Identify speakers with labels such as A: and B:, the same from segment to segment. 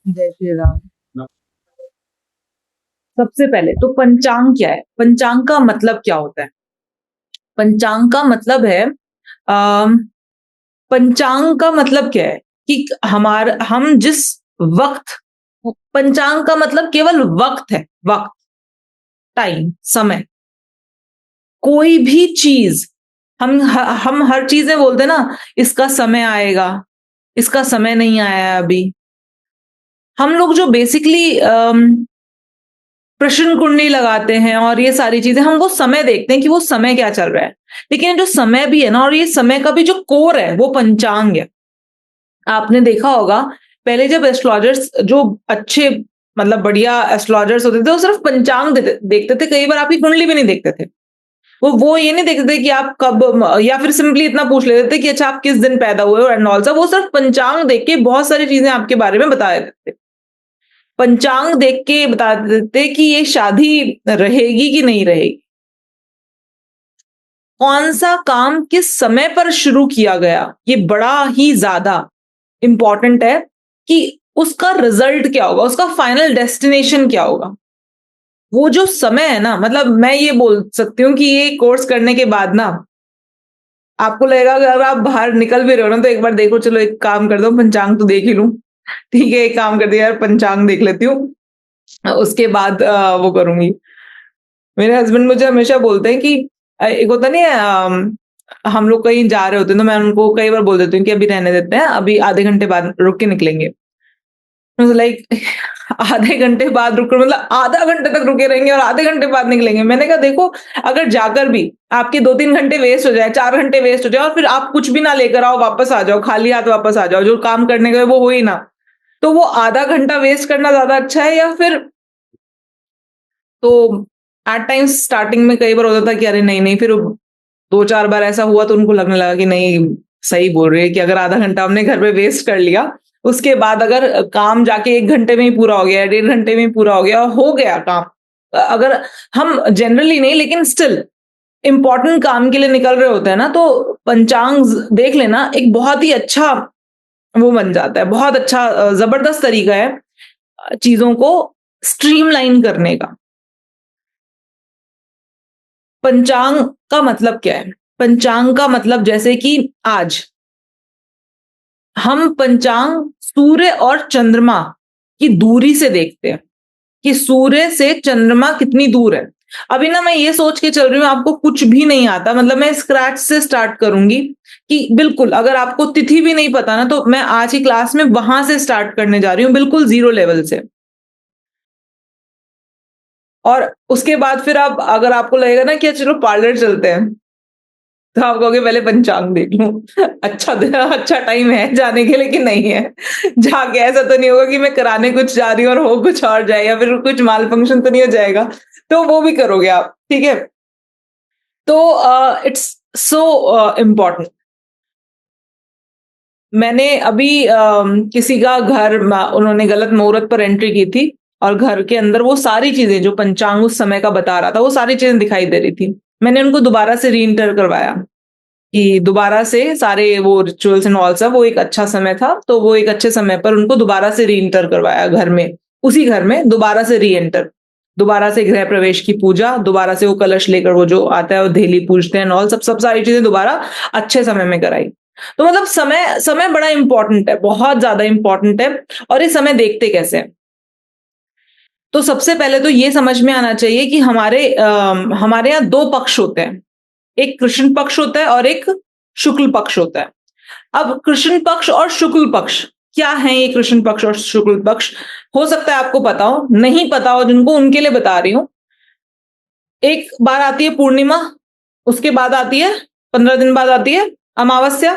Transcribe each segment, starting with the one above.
A: जय श्री राम। सबसे पहले तो पंचांग क्या है? पंचांग का मतलब क्या होता है? पंचांग का मतलब है अम, पंचांग का मतलब क्या है कि हम जिस वक्त, पंचांग का मतलब केवल वक्त है, वक्त, टाइम, समय। कोई भी चीज, हम हर चीज में बोलते हैं ना, इसका समय आएगा, इसका समय नहीं आया है अभी। हम लोग जो बेसिकली प्रश्न कुंडली लगाते हैं और ये सारी चीजें, हम वो समय देखते हैं कि वो समय क्या चल रहा है। लेकिन ये जो समय भी है ना, और ये समय का भी जो कोर है, वो पंचांग है। आपने देखा होगा पहले जब एस्ट्रोलॉजर्स, जो अच्छे मतलब बढ़िया एस्ट्रोलॉजर्स होते थे, वो सिर्फ पंचांग देखते थे। कई बार आपकी कुंडली भी नहीं देखते थे। वो ये नहीं देखते थे कि आप कब, या फिर सिंपली इतना पूछ लेते थे कि अच्छा आप किस दिन पैदा हुए हो एंड ऑल सब। वो सिर्फ पंचांग देख के बहुत सारी चीजें आपके बारे में बता देते थे। पंचांग देख के बता देते कि ये शादी रहेगी कि नहीं रहेगी, कौन सा काम किस समय पर शुरू किया गया। ये बड़ा ही ज्यादा इंपॉर्टेंट है कि उसका रिजल्ट क्या होगा, उसका फाइनल डेस्टिनेशन क्या होगा। वो जो समय है ना, मतलब मैं ये बोल सकती हूँ कि ये कोर्स करने के बाद ना आपको लगेगा कि अगर आप बाहर निकल भी रहे हो ना, तो एक बार देखो, चलो एक काम कर दो, पंचांग तो देख ही लूं। ठीक है, एक काम कर दिया यार, पंचांग देख लेती हूँ, उसके बाद वो करूंगी। मेरे हस्बैंड मुझे हमेशा बोलते हैं कि एक होता नहीं है, हम लोग कहीं जा रहे होते हैं तो मैं उनको कई बार बोल देती हूँ कि अभी रहने देते हैं, अभी आधे घंटे बाद रुक के निकलेंगे। लाइक आधे घंटे बाद रुक, मतलब आधा घंटे तक रुके रहेंगे और आधे घंटे बाद निकलेंगे। मैंने कहा देखो, अगर जाकर भी आपके 2-3 घंटे वेस्ट हो जाए, 4 घंटे वेस्ट हो जाए, और फिर आप कुछ भी ना लेकर आओ, वापस आ जाओ, खाली हाथ वापस आ जाओ, जो काम करने गए वो हो ही ना, तो वो आधा घंटा वेस्ट करना ज्यादा अच्छा है? या फिर, तो एट टाइम्स स्टार्टिंग में कई बार होता था कि अरे नहीं नहीं, फिर 2-4 बार ऐसा हुआ तो उनको लगने लगा कि नहीं, सही बोल रही है, कि अगर आधा घंटा हमने घर पे वेस्ट कर लिया, उसके बाद अगर काम जाके 1 घंटे में ही पूरा हो गया, 1.5 घंटे में ही पूरा हो गया, हो गया काम, अगर हम जनरली नहीं लेकिन स्टिल इंपॉर्टेंट काम के लिए निकल रहे होते हैं ना, तो पंचांग देख लेना एक बहुत ही अच्छा वो बन जाता है, बहुत अच्छा जबरदस्त तरीका है चीजों को स्ट्रीमलाइन करने का। पंचांग का मतलब क्या है? पंचांग का मतलब, जैसे कि आज हम पंचांग सूर्य और चंद्रमा की दूरी से देखते हैं कि सूर्य से चंद्रमा कितनी दूर है। अभी ना मैं ये सोच के चल रही हूँ, आपको कुछ भी नहीं आता, मतलब मैं स्क्रैच से स्टार्ट करूंगी कि बिल्कुल अगर आपको तिथि भी नहीं पता ना, तो मैं आज की क्लास में वहां से स्टार्ट करने जा रही हूँ, बिल्कुल जीरो लेवल से। और उसके बाद फिर आप, अगर आपको लगेगा ना कि चलो पार्लर चलते हैं, तो आप कहोगे पहले पंचांग देख लूं। अच्छा अच्छा टाइम है जाने के लिए कि नहीं है? जाके ऐसा तो नहीं होगा कि मैं कराने कुछ जा रही हूँ और हो कुछ और जाए, या फिर कुछ माल फंक्शन तो नहीं हो जाएगा? तो वो भी करोगे आप, ठीक है? तो इट्स सो इम्पोर्टेंट। मैंने अभी किसी का घर, उन्होंने गलत मुहूर्त पर एंट्री की थी, और घर के अंदर वो सारी चीजें जो पंचांग उस समय का बता रहा था, वो सारी चीजें दिखाई दे रही थी। मैंने उनको दोबारा से री इंटर करवाया कि दोबारा से सारे वो रिचुअल्स एंड ऑल सब, वो एक अच्छा समय था, तो वो एक अच्छे समय पर उनको दोबारा से री इंटर करवाया घर में, उसी घर में दोबारा से री एंटर, दोबारा से गृह प्रवेश की पूजा, दोबारा से वो कलश लेकर वो जो आता है वो धेली पूजते हैं ऑल सब सब सारी चीजें दोबारा अच्छे समय में कराई। तो मतलब समय समय बड़ा इंपॉर्टेंट है, बहुत ज्यादा इंपॉर्टेंट है। और ये समय देखते कैसे हैं? तो सबसे पहले तो ये समझ में आना चाहिए कि हमारे यहाँ दो पक्ष होते हैं, एक कृष्ण पक्ष होता है और एक शुक्ल पक्ष होता है। अब कृष्ण पक्ष और शुक्ल पक्ष क्या है? ये कृष्ण पक्ष और शुक्ल पक्ष, हो सकता है आपको पता हो, नहीं पता हो जिनको, उनके लिए बता रही हूं। एक बार आती है पूर्णिमा, उसके बाद आती है, 15 दिन बाद आती है अमावस्या।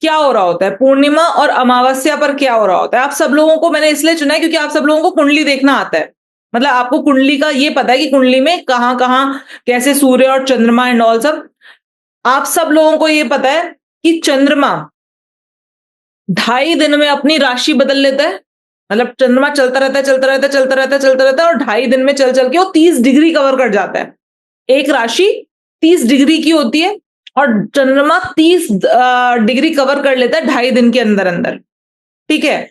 A: क्या हो रहा होता है पूर्णिमा और अमावस्या पर? क्या हो रहा होता है? आप सब लोगों को मैंने इसलिए चुना है क्योंकि आप सब लोगों को कुंडली देखना आता है, मतलब आपको कुंडली का ये पता है कि कुंडली में कहां कहां कैसे सूर्य और चंद्रमा एंड ऑल सब। आप सब लोगों को ये पता है कि चंद्रमा 2.5 दिन में अपनी राशि बदल लेता है। मतलब चंद्रमा चलता रहता है, चलता रहता है, चलता रहता है, चलता रहता है, और 2.5 दिन में चल चल के वो 30 डिग्री कवर कर जाता है। एक राशि 30 डिग्री की होती है, और चंद्रमा 30 डिग्री कवर कर लेता है 2.5 दिन के अंदर अंदर। ठीक है?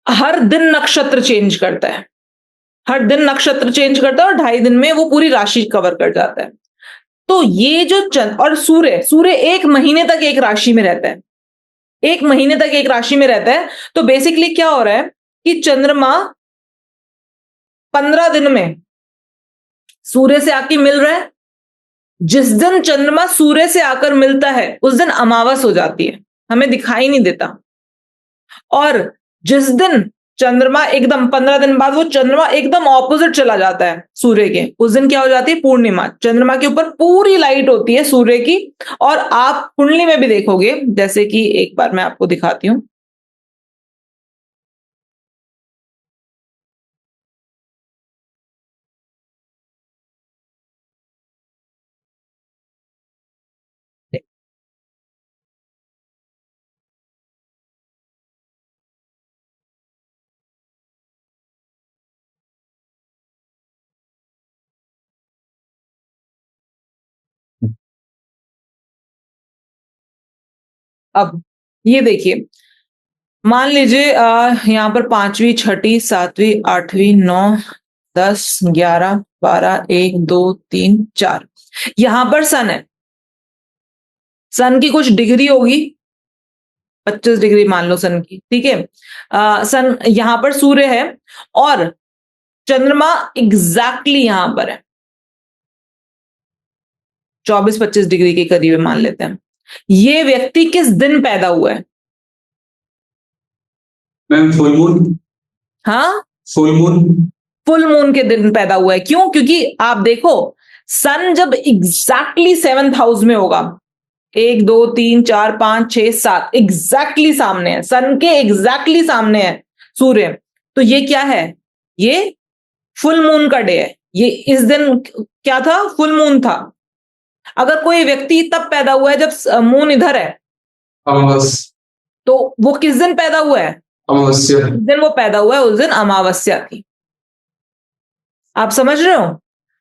A: हर दिन नक्षत्र चेंज करता है, हर दिन नक्षत्र चेंज करता है और 2.5 दिन में वो पूरी राशि कवर कर जाता है। तो ये जो चंद्र और सूर्य, सूर्य 1 महीने तक एक राशि में रहता है, 1 महीने तक एक राशि में रहता है। तो बेसिकली क्या हो रहा है कि चंद्रमा 15 दिन में सूर्य से आके मिल रहा है। जिस दिन चंद्रमा सूर्य से आकर मिलता है उस दिन अमावस हो जाती है, हमें दिखाई नहीं देता। और जिस दिन चंद्रमा एकदम 15 दिन बाद वो चंद्रमा एकदम ऑपोजिट चला जाता है सूर्य के, उस दिन क्या हो जाती है? पूर्णिमा। चंद्रमा के ऊपर पूरी लाइट होती है सूर्य की। और आप कुंडली में भी देखोगे, जैसे कि एक बार मैं आपको दिखाती हूं। अब ये देखिए, मान लीजिए यहां पर 5वीं, 6ठी, 7वीं, 8वीं, 9, 10, 11, 12, 1, 2, 3, 4, यहां पर सन है। सन की कुछ डिग्री होगी, 25 डिग्री मान लो सन की, ठीक है। सन यहां पर सूर्य है और चंद्रमा एग्जैक्टली यहां पर है, 24-25 डिग्री के करीब मान लेते हैं। ये व्यक्ति किस दिन पैदा हुआ है?
B: Ma'am full moon.
A: हाँ,
B: फुल मून।
A: फुल मून के दिन पैदा हुआ है। क्यों? क्योंकि आप देखो, सन जब एग्जैक्टली 7th हाउस में होगा, 1, 2, 3, 4, 5, 6, 7 एग्जैक्टली सामने है, सन के एग्जैक्टली सामने है सूर्य। तो ये क्या है? ये फुल मून का डे है। ये इस दिन क्या था? फुल मून था। अगर कोई व्यक्ति तब पैदा हुआ है जब मून इधर है,
B: अमावस।
A: तो वो किस दिन पैदा हुआ है?
B: अमावस्या।
A: जिस दिन वो पैदा हुआ है उस दिन अमावस्या थी। आप समझ रहे हो?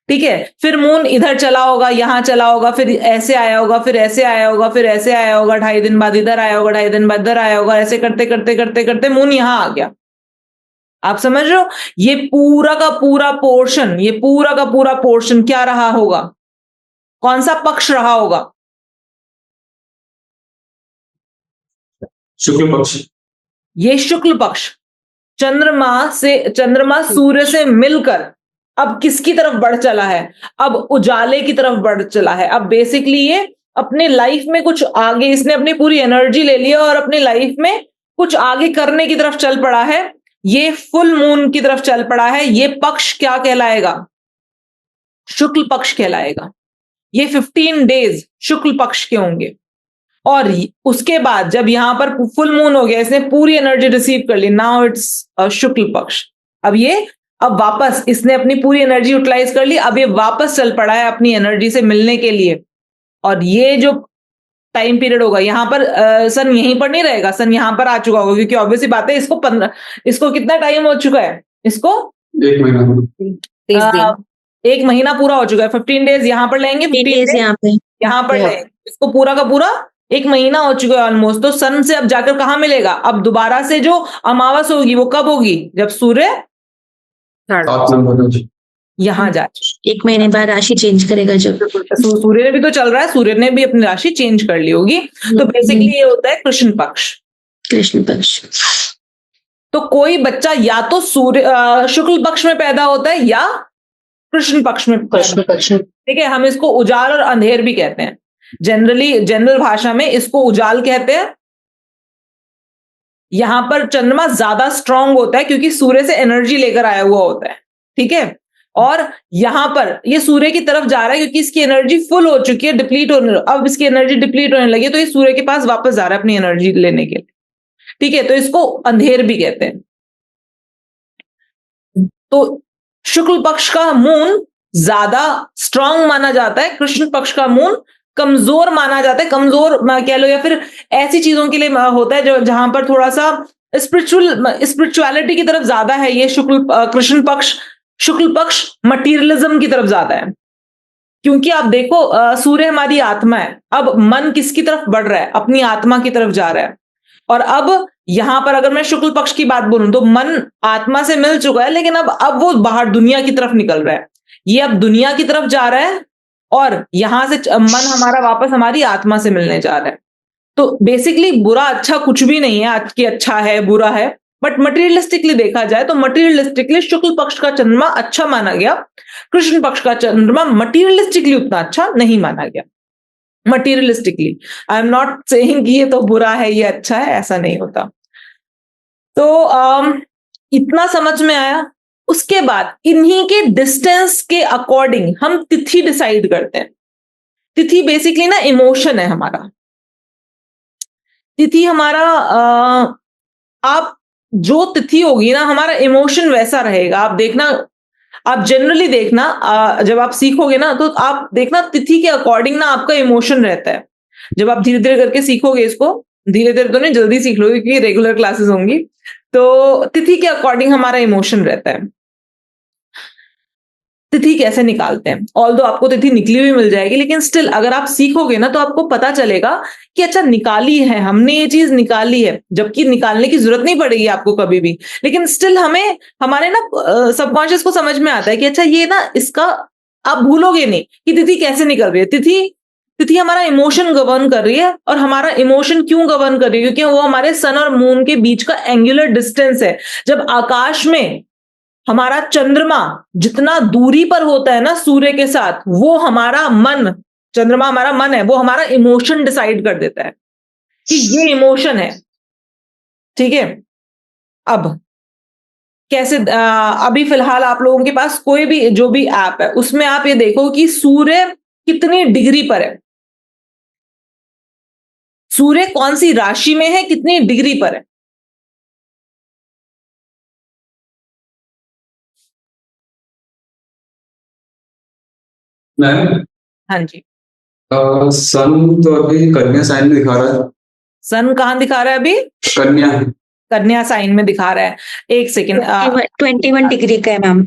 A: ठीक है। फिर मून इधर चला होगा, यहां चला होगा, फिर ऐसे आया होगा, फिर ऐसे आया होगा, फिर ऐसे आया होगा, 2.5 दिन बाद इधर आया होगा, 2.5 दिन बाद इधर आया होगा, ऐसे करते करते करते करते मून यहां आ गया। आप समझ रहे हो? ये पूरा का पूरा पोर्शन, ये पूरा का पूरा पोर्शन क्या रहा होगा? कौन सा पक्ष रहा होगा?
B: शुक्ल पक्ष।
A: ये शुक्ल पक्ष। चंद्रमा सूर्य से मिलकर अब किसकी तरफ बढ़ चला है? अब उजाले की तरफ बढ़ चला है। अब बेसिकली ये अपने लाइफ में कुछ आगे, इसने अपनी पूरी एनर्जी ले लिया और अपनी लाइफ में कुछ आगे करने की तरफ चल पड़ा है। ये फुल मून की तरफ चल पड़ा है। ये पक्ष क्या कहलाएगा? शुक्ल पक्ष कहलाएगा। ये 15 डेज शुक्ल पक्ष के होंगे। और उसके बाद जब यहां पर फुल मून हो गया, इसने पूरी एनर्जी रिसीव कर ली, नाउ इट्स शुक्ल पक्ष। अब वापस इसने अपनी पूरी एनर्जी यूटिलाइज कर ली, अब ये वापस चल पड़ा है अपनी एनर्जी से मिलने के लिए। और ये जो टाइम पीरियड होगा यहां पर सन यहीं पर नहीं रहेगा, सन यहां पर आ चुका होगा, क्योंकि ऑब्वियसली बात है, इसको कितना टाइम हो चुका है? इसको
B: 1 महीना।
C: 30 दिन।
A: 1 महीना पूरा हो चुका है। 15 डेज यहां पर लेंगे, 15 डेज यहां पर लेंगे, इसको पूरा का पूरा 1 महीना हो चुका है ऑलमोस्ट। तो सन से अब जाकर कहां मिलेगा? अब दोबारा से जो अमावस होगी वो कब होगी? जब सूर्य
B: 7 नंबर
A: यहां जाए।
C: 1 महीने बाद राशि चेंज करेगा जब।
A: सूर्य ने भी तो चल रहा है, सूर्य ने भी अपनी राशि चेंज कर ली होगी। तो बेसिकली ये होता है कृष्ण पक्ष।
C: कृष्ण पक्ष।
A: तो कोई बच्चा या तो शुक्ल पक्ष में पैदा होता है या कृष्ण पक्ष में। ठीक है, हम इसको उजाल और अंधेर भी कहते हैं। जनरल भाषा में इसको उजाल कहते हैं। यहां पर चंद्रमा ज्यादा स्ट्रांग होता है क्योंकि सूर्य से एनर्जी लेकर आया हुआ होता है। ठीक है। और यहां पर ये सूर्य की तरफ जा रहा है क्योंकि इसकी एनर्जी फुल हो चुकी है, डिप्लीट होने, अब इसकी एनर्जी डिप्लीट होने लगी, तो ये सूर्य के पास वापस जा रहा है अपनी एनर्जी लेने के लिए। ठीक है, तो इसको अंधेर भी कहते हैं। तो शुक्ल पक्ष का मून ज्यादा स्ट्रांग माना जाता है, कृष्ण पक्ष का मून कमजोर माना जाता है। कमजोर कह लो, या फिर ऐसी चीजों के लिए होता है जो जहां पर थोड़ा सा स्पिरिचुअलिटी की तरफ ज्यादा है। ये कृष्ण पक्ष, शुक्ल पक्ष मटीरियलिज्म की तरफ ज्यादा है। क्योंकि आप देखो, सूर्य हमारी आत्मा है। अब मन किसकी तरफ बढ़ रहा है? अपनी आत्मा की तरफ जा रहा है। और अब यहां पर अगर मैं शुक्ल पक्ष की बात बोलूं तो मन आत्मा से मिल चुका है, लेकिन अब वो बाहर दुनिया की तरफ निकल रहा है, ये अब दुनिया की तरफ जा रहा है और यहां से मन हमारा वापस हमारी आत्मा से मिलने जा रहा है। तो बेसिकली बुरा अच्छा कुछ भी नहीं है आज की, अच्छा है बुरा है, बट मटेरियलिस्टिकली देखा जाए तो मटेरियलिस्टिकली शुक्ल पक्ष का चंद्रमा अच्छा माना गया, कृष्ण पक्ष का चंद्रमा मटेरियलिस्टिकली उतना अच्छा नहीं माना गया। Materialistically, I am not saying कि ये तो बुरा है ये अच्छा है, ऐसा नहीं होता। तो इतना समझ में आया। उसके बाद इन्हीं के डिस्टेंस के अकॉर्डिंग हम तिथि डिसाइड करते हैं। तिथि बेसिकली ना इमोशन है हमारा। तिथि हमारा आप जो तिथि होगी ना हमारा इमोशन वैसा रहेगा। आप देखना, आप जनरली देखना, जब आप सीखोगे ना तो आप देखना तिथि के अकॉर्डिंग ना आपका इमोशन रहता है। जब आप धीरे धीरे करके सीखोगे इसको, धीरे धीरे तो नहीं जल्दी सीख लोगे क्योंकि रेगुलर क्लासेस होंगी, तो तिथि के अकॉर्डिंग हमारा इमोशन रहता है। तिथि कैसे निकालते हैं, ऑल्दो आपको तिथि निकली हुई मिल जाएगी, लेकिन स्टिल अगर आप सीखोगे ना तो आपको पता चलेगा कि अच्छा निकाली है हमने, ये चीज निकाली है, जबकि निकालने की जरूरत नहीं पड़ेगी आपको कभी भी, लेकिन स्टिल हमें हमारे ना सबकॉन्शियस को समझ में आता है कि अच्छा ये ना इसका, आप भूलोगे नहीं कि तिथि कैसे निकल रही है। तिथि हमारा इमोशन गवर्न कर रही है, और हमारा इमोशन क्यों गवर्न कर रही है, क्योंकि वो हमारे सन और मून के बीच का एंगुलर डिस्टेंस है। जब आकाश में हमारा चंद्रमा जितना दूरी पर होता है ना सूर्य के साथ, वो हमारा मन, चंद्रमा हमारा मन है, वो हमारा इमोशन डिसाइड कर देता है कि ये इमोशन है। ठीक है, अब कैसे, अभी फिलहाल आप लोगों के पास कोई भी जो भी ऐप है उसमें आप ये देखो कि सूर्य कितनी डिग्री पर है, सूर्य कौन सी राशि में है, कितनी डिग्री पर है।
B: मैम
A: हाँ जी,
B: सन तो अभी कन्या साइन में दिखा रहा है।
A: सन कहां दिखा रहा है अभी?
B: कन्या।
A: कन्या साइन में दिखा रहा है। एक सेकेंड,
C: 21 डिग्री का है मैम।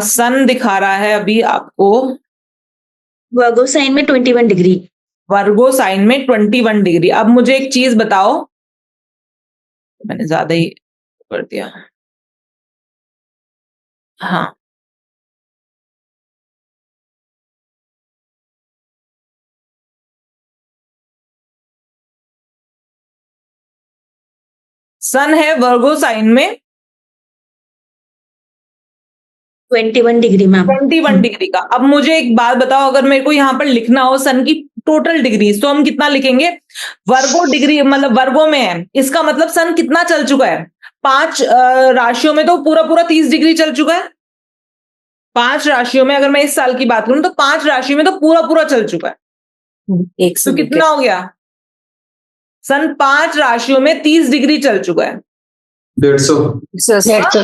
A: सन दिखा रहा है अभी आपको
C: वर्गो साइन में 21 डिग्री।
A: वर्गो साइन में 21 डिग्री। अब मुझे एक चीज बताओ, मैंने ज्यादा ही कर दिया। हाँ, सन है वर्गो साइन में
C: 21 डिग्री मैम।
A: 21 डिग्री का। अब मुझे एक बात बताओ, अगर मेरे को यहां पर लिखना हो सन की टोटल डिग्री, तो हम कितना लिखेंगे? वर्गो डिग्री मतलब वर्गो में है, इसका मतलब सन कितना चल चुका है? 5 राशियों में तो पूरा पूरा 30 डिग्री चल चुका है। 5 राशियों में अगर मैं इस साल की बात करूं तो 5 राशियों में तो पूरा पूरा चल चुका है। तो कितना हो गया? सन 5 राशियों में 30 डिग्री चल चुका है।
B: 150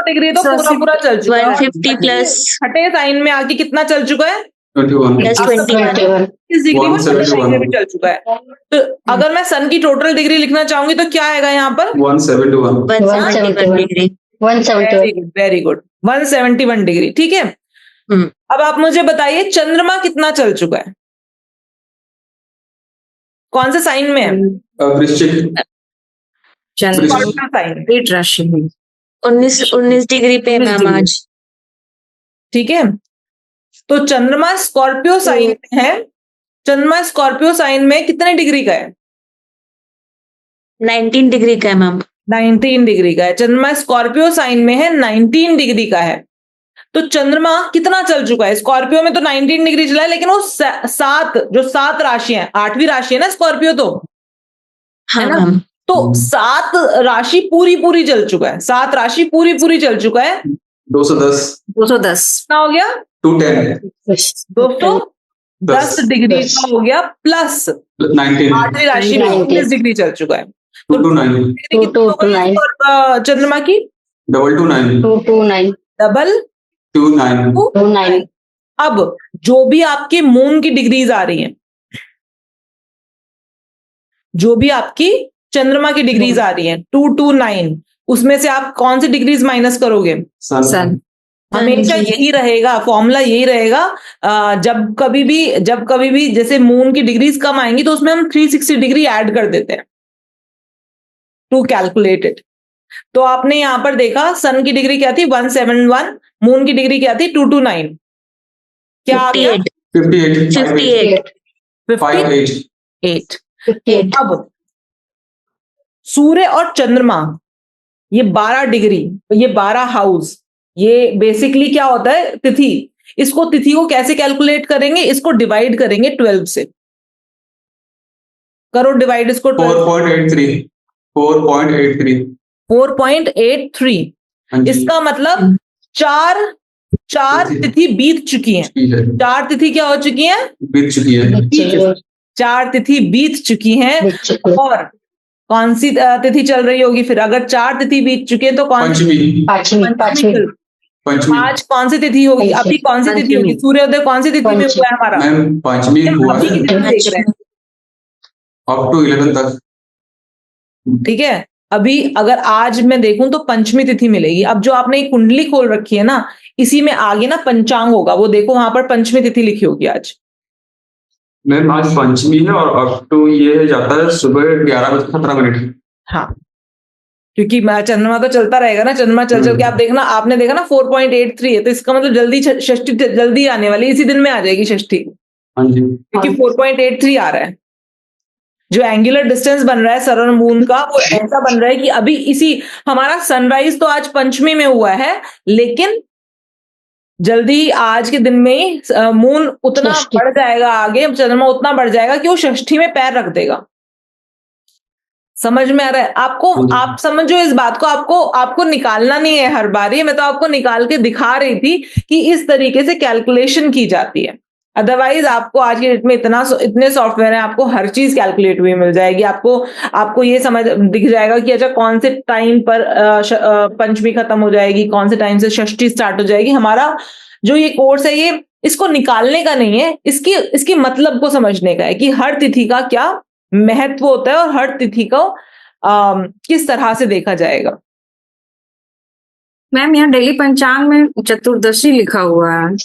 A: डिग्री तो पूरा पूरा चल चुका है।
C: 150 प्लस
A: छठे साइन में आके कितना चल चुका है?
B: 21
C: 21।
A: इस डिग्री में छठे साइन में भी चल चुका है। तो अगर मैं सन की टोटल डिग्री लिखना चाहूंगी तो क्या आएगा यहाँ पर?
B: 171
C: डिग्री।
A: Very good, 171 degree. ठीक है, अब आप मुझे बताइए चंद्रमा कितना चल चुका है, कौन से साइन में है?
B: वृश्चिक।
A: साइन
C: 8 राशि में 19 डिग्री पे मैम आज।
A: ठीक है, तो चंद्रमा स्कॉर्पियो साइन में है। चंद्रमा स्कॉर्पियो साइन में कितने डिग्री का है?
C: 19 डिग्री का है मैम।
A: 19 डिग्री का है। चंद्रमा स्कॉर्पियो साइन में है, 19 डिग्री का है। तो चंद्रमा कितना चल चुका है? स्कॉर्पियो में तो 19 डिग्री चला है, लेकिन वो 7 राशि है, 8वीं राशि है ना स्कॉर्पियो, तो है ना? तो 7 राशि पूरी चल चुका है। 7 राशि पूरी चल चुका है।
B: 210
A: कितना हो गया?
B: 210
A: 210 डिग्री का हो गया, प्लस
B: 19
A: 8वीं राशि में 19 डिग्री चल चुका है।
B: 229
A: और चंद्रमा की
B: 229
A: डबल
B: 29
A: अब जो भी आपके मून की डिग्रीज आ रही हैं, जो भी आपकी चंद्रमा की डिग्रीज आ रही हैं 229, उसमें से आप कौन सी डिग्रीज माइनस करोगे?
B: सन।
A: हमेशा यही रहेगा, फॉर्मूला यही रहेगा। जब कभी भी जैसे मून की डिग्रीज कम आएंगी तो उसमें हम 360 डिग्री ऐड कर देते हैं टू कैलकुलेट इट। तो आपने यहां पर देखा सन की डिग्री क्या थी 171, मून की डिग्री क्या थी 229, क्या आ गया
B: 58
A: 58। अब सूर्य और चंद्रमा ये 12 डिग्री, ये 12 हाउस, ये बेसिकली क्या होता है तिथि। तिथि को कैसे कैलकुलेट करेंगे, इसको डिवाइड करेंगे 12 से। करो डिवाइड इसको
B: 4.83
A: 4.83। इसका मतलब चार तिथि बीत चुकी हैं। 4 तिथि क्या हो चुकी हैं?
B: बीत चुकी है।
A: 4 तिथि बीत चुकी हैं। और कौन सी तिथि चल रही होगी फिर? अगर 4 तिथि बीत चुके हैं तो कौन सी?
B: पंचमी।
A: आज कौन सी तिथि होगी? अभी कौन सी तिथि होगी? सूर्योदय कौन सी तिथि में हुआ है हमारा?
B: मैम पंचमी हुआ
A: अभी
B: है
A: कितने बजे देख रहे हैं?
B: अप टू 11 तक।
A: ठीक है, अभी अगर आज मैं देखूं तो पंचमी तिथि मिलेगी। अब जो आपने एक कुंडली खोल रखी है ना, इसी में आगे ना पंचांग होगा, वो देखो वहां पर पंचमी तिथि लिखी होगी आज।
B: मैम आज पंचमी है और अप टू ये जाता है सुबह 11:17।
A: हाँ, क्योंकि चंद्रमा तो चलता रहेगा ना, चंद्रमा चल के आप देखना, आपने देखा ना 4.83 है, तो इसका मतलब जल्दी षष्ठी जल्दी आने वाली, इसी दिन में आ जाएगी षष्ठी,
B: हाँ जी,
A: क्योंकि 4.83 आ रहा है। जो एंगुलर डिस्टेंस बन रहा है सन और मून का, वो ऐसा बन रहा है कि अभी इसी हमारा सनराइज तो आज पंचमी में हुआ है, लेकिन जल्दी आज के दिन में ही मून उतना बढ़ जाएगा आगे, चंद्रमा उतना बढ़ जाएगा कि वो षष्ठी में पैर रख देगा। समझ में आ रहा है आपको? आप समझो इस बात को, आपको निकालना नहीं है हर बार, ये मैं तो आपको निकाल के दिखा रही थी कि इस तरीके से कैलकुलेशन की जाती है। अदरवाइज आपको आज की डेट में इतने सॉफ्टवेयर हैं, आपको हर चीज कैलकुलेट हुई मिल जाएगी। आपको ये समझ दिख जाएगा कि अच्छा कौन से टाइम पर पंचमी खत्म हो जाएगी, कौन से टाइम से षष्ठी स्टार्ट हो जाएगी। हमारा जो ये कोर्स है, ये इसको निकालने का नहीं है, इसकी मतलब को समझने का है कि हर तिथि का क्या महत्व होता है और हर तिथि को किस तरह से देखा जाएगा।
D: मैम यहाँ डेली पंचांग में चतुर्दशी लिखा हुआ है।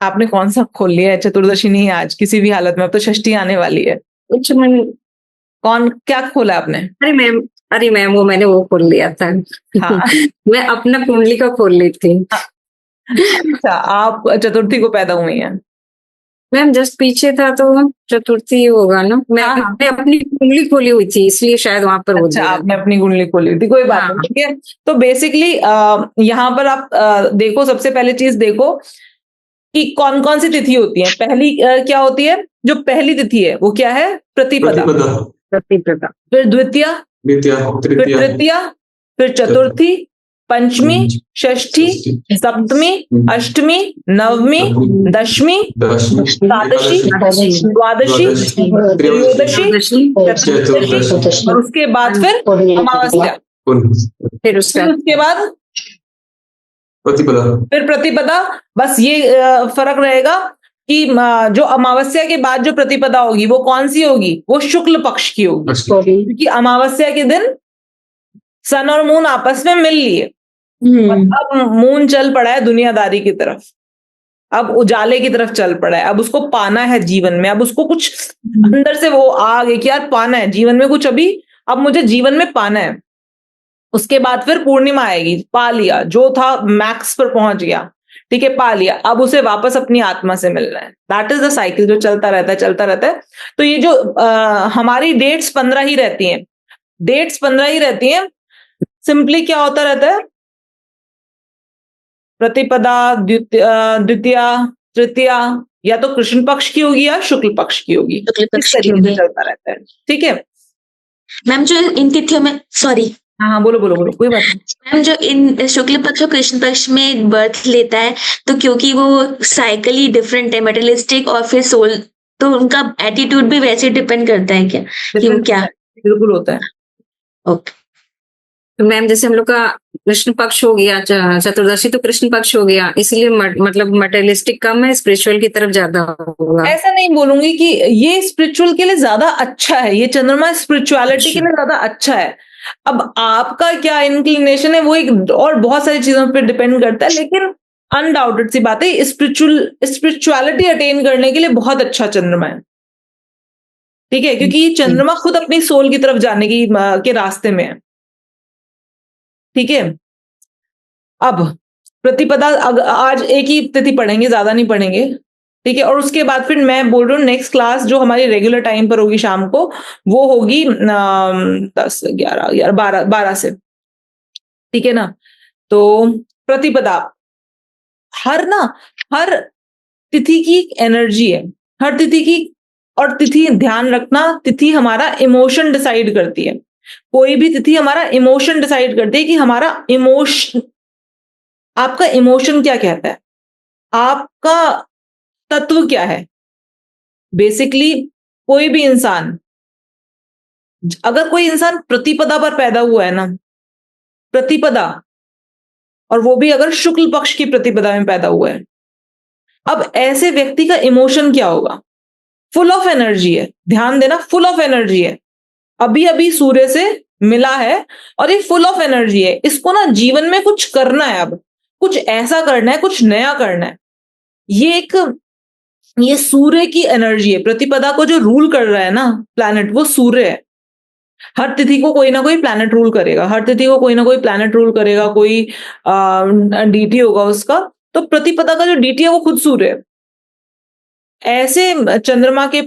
A: आपने कौन सा खोल लिया है? चतुर्दशी नहीं है आज किसी भी हालत में, अब तो षष्ठी आने वाली है।
D: कुछ मैंने
A: कौन क्या खोला आपने?
D: अरे मैम वो मैंने वो खोल लिया था।
A: हाँ।
D: मैं अपना कुंडली का खोल ली थी।
A: अच्छा, आप चतुर्थी को पैदा हुई हैं?
D: मैम जस्ट पीछे था तो चतुर्थी होगा ना। मैं अपनी कुंडली खोली हुई थी, इसलिए शायद वहां पर।
A: अच्छा, आपने अपनी कुंडली खोली थी, कोई बात नहीं, ठीक है। तो बेसिकली यहाँ पर आप देखो, सबसे पहले चीज देखो कि कौन कौन सी तिथि होती है। पहली क्या होती है? जो पहली तिथि है वो क्या है? प्रतिपदा। फिर द्वितीया, फिर तृतीया, फिर चतुर्थी, पंचमी, षष्ठी, सप्तमी, अष्टमी, नवमी, दशमी, एकादशी, द्वादशी, त्रयोदशी, चतुर्दशी, और उसके बाद फिर अमावस्या, फिर उसके बाद फिर प्रतिपदा। बस ये फर्क रहेगा कि जो अमावस्या के बाद जो प्रतिपदा होगी वो कौन सी होगी? वो शुक्ल पक्ष की होगी, क्योंकि अमावस्या के दिन सन और मून आपस में मिल लिए। अब मून चल पड़ा है दुनियादारी की तरफ, अब उजाले की तरफ चल पड़ा है, अब उसको पाना है जीवन में, अब उसको कुछ अंदर से वो आ गई कि यार पाना है जीवन में कुछ, अब मुझे जीवन में पाना है। उसके बाद फिर पूर्णिमा आएगी, पा लिया, जो था मैक्स पर पहुंच गया, ठीक है, पा लिया, अब उसे वापस अपनी आत्मा से मिलना है। दैट इज द साइकिल जो चलता रहता है। तो ये जो हमारी डेट्स 15 ही रहती हैं, सिंपली क्या होता रहता है? प्रतिपदा, द्वितीया, तृतीया या तो कृष्ण पक्ष की होगी या शुक्ल पक्ष की होगी, इस तरीके से चलता रहता है, ठीक है
C: मैम। जो इन तिथियों में, सॉरी,
A: हाँ बोलो कोई बात नहीं।
C: मैम जो इन शुक्ल पक्ष और कृष्ण पक्ष में बर्थ लेता है, तो क्योंकि वो साइकिल ही डिफरेंट है, मेटेरियलिस्टिक और फिर सोल, तो उनका एटीट्यूड भी वैसे डिपेंड करता है क्या? क्या
A: बिल्कुल होता है।
C: ओके
D: तो मैम जैसे हम लोग का कृष्ण पक्ष हो गया, चतुर्दशी तो कृष्ण पक्ष हो गया, इसलिए मतलब मटेरियलिस्टिक कम है, स्पिरिचुअल की तरफ ज्यादा होगा।
A: ऐसा नहीं बोलूंगी कि ये स्पिरिचुअल के लिए ज्यादा अच्छा है, ये चंद्रमा स्पिरिचुअलिटी के लिए ज्यादा अच्छा है। अब आपका क्या इंक्लिनेशन है वो एक और बहुत सारी चीजों पर डिपेंड करता है, लेकिन अनडाउटेड सी बात है, स्पिरिचुअलिटी अटेन करने के लिए बहुत अच्छा चंद्रमा है। ठीक है, क्योंकि चंद्रमा खुद अपनी सोल की तरफ जाने के रास्ते में है। ठीक है, अब प्रतिपदा आज एक ही तिथि पढ़ेंगे, ज्यादा नहीं पढ़ेंगे। ठीक है, और उसके बाद फिर मैं बोल रही हूँ नेक्स्ट क्लास जो हमारी रेगुलर टाइम पर होगी शाम को, वो होगी 10, 11, 12 से। ठीक है ना, तो प्रतिपदा हर तिथि की एनर्जी है, हर तिथि की। और तिथि, ध्यान रखना, तिथि हमारा इमोशन डिसाइड करती है। कोई भी तिथि हमारा इमोशन डिसाइड करती है कि हमारा इमोशन, आपका इमोशन क्या कहता है, आपका तत्व क्या है। बेसिकली कोई भी इंसान, अगर कोई इंसान प्रतिपदा पर पैदा हुआ है ना, प्रतिपदा, और वो भी अगर शुक्ल पक्ष की प्रतिपदा में पैदा हुआ है, अब ऐसे व्यक्ति का इमोशन क्या होगा? फुल ऑफ एनर्जी है। ध्यान देना, फुल ऑफ एनर्जी है, अभी अभी सूर्य से मिला है और ये फुल ऑफ एनर्जी है। इसको ना जीवन में कुछ करना है, अब कुछ ऐसा करना है, कुछ नया करना है। ये सूर्य की एनर्जी है। प्रतिपदा को जो रूल कर रहा है ना प्लैनेट, वो सूर्य है। हर तिथि को कोई ना कोई प्लैनेट रूल करेगा, हर तिथि को कोई ना कोई प्लैनेट रूल करेगा, कोई डीटी होगा उसका। तो प्रतिपदा का जो डीटी है वो खुद सूर्य है। ऐसे चंद्रमा के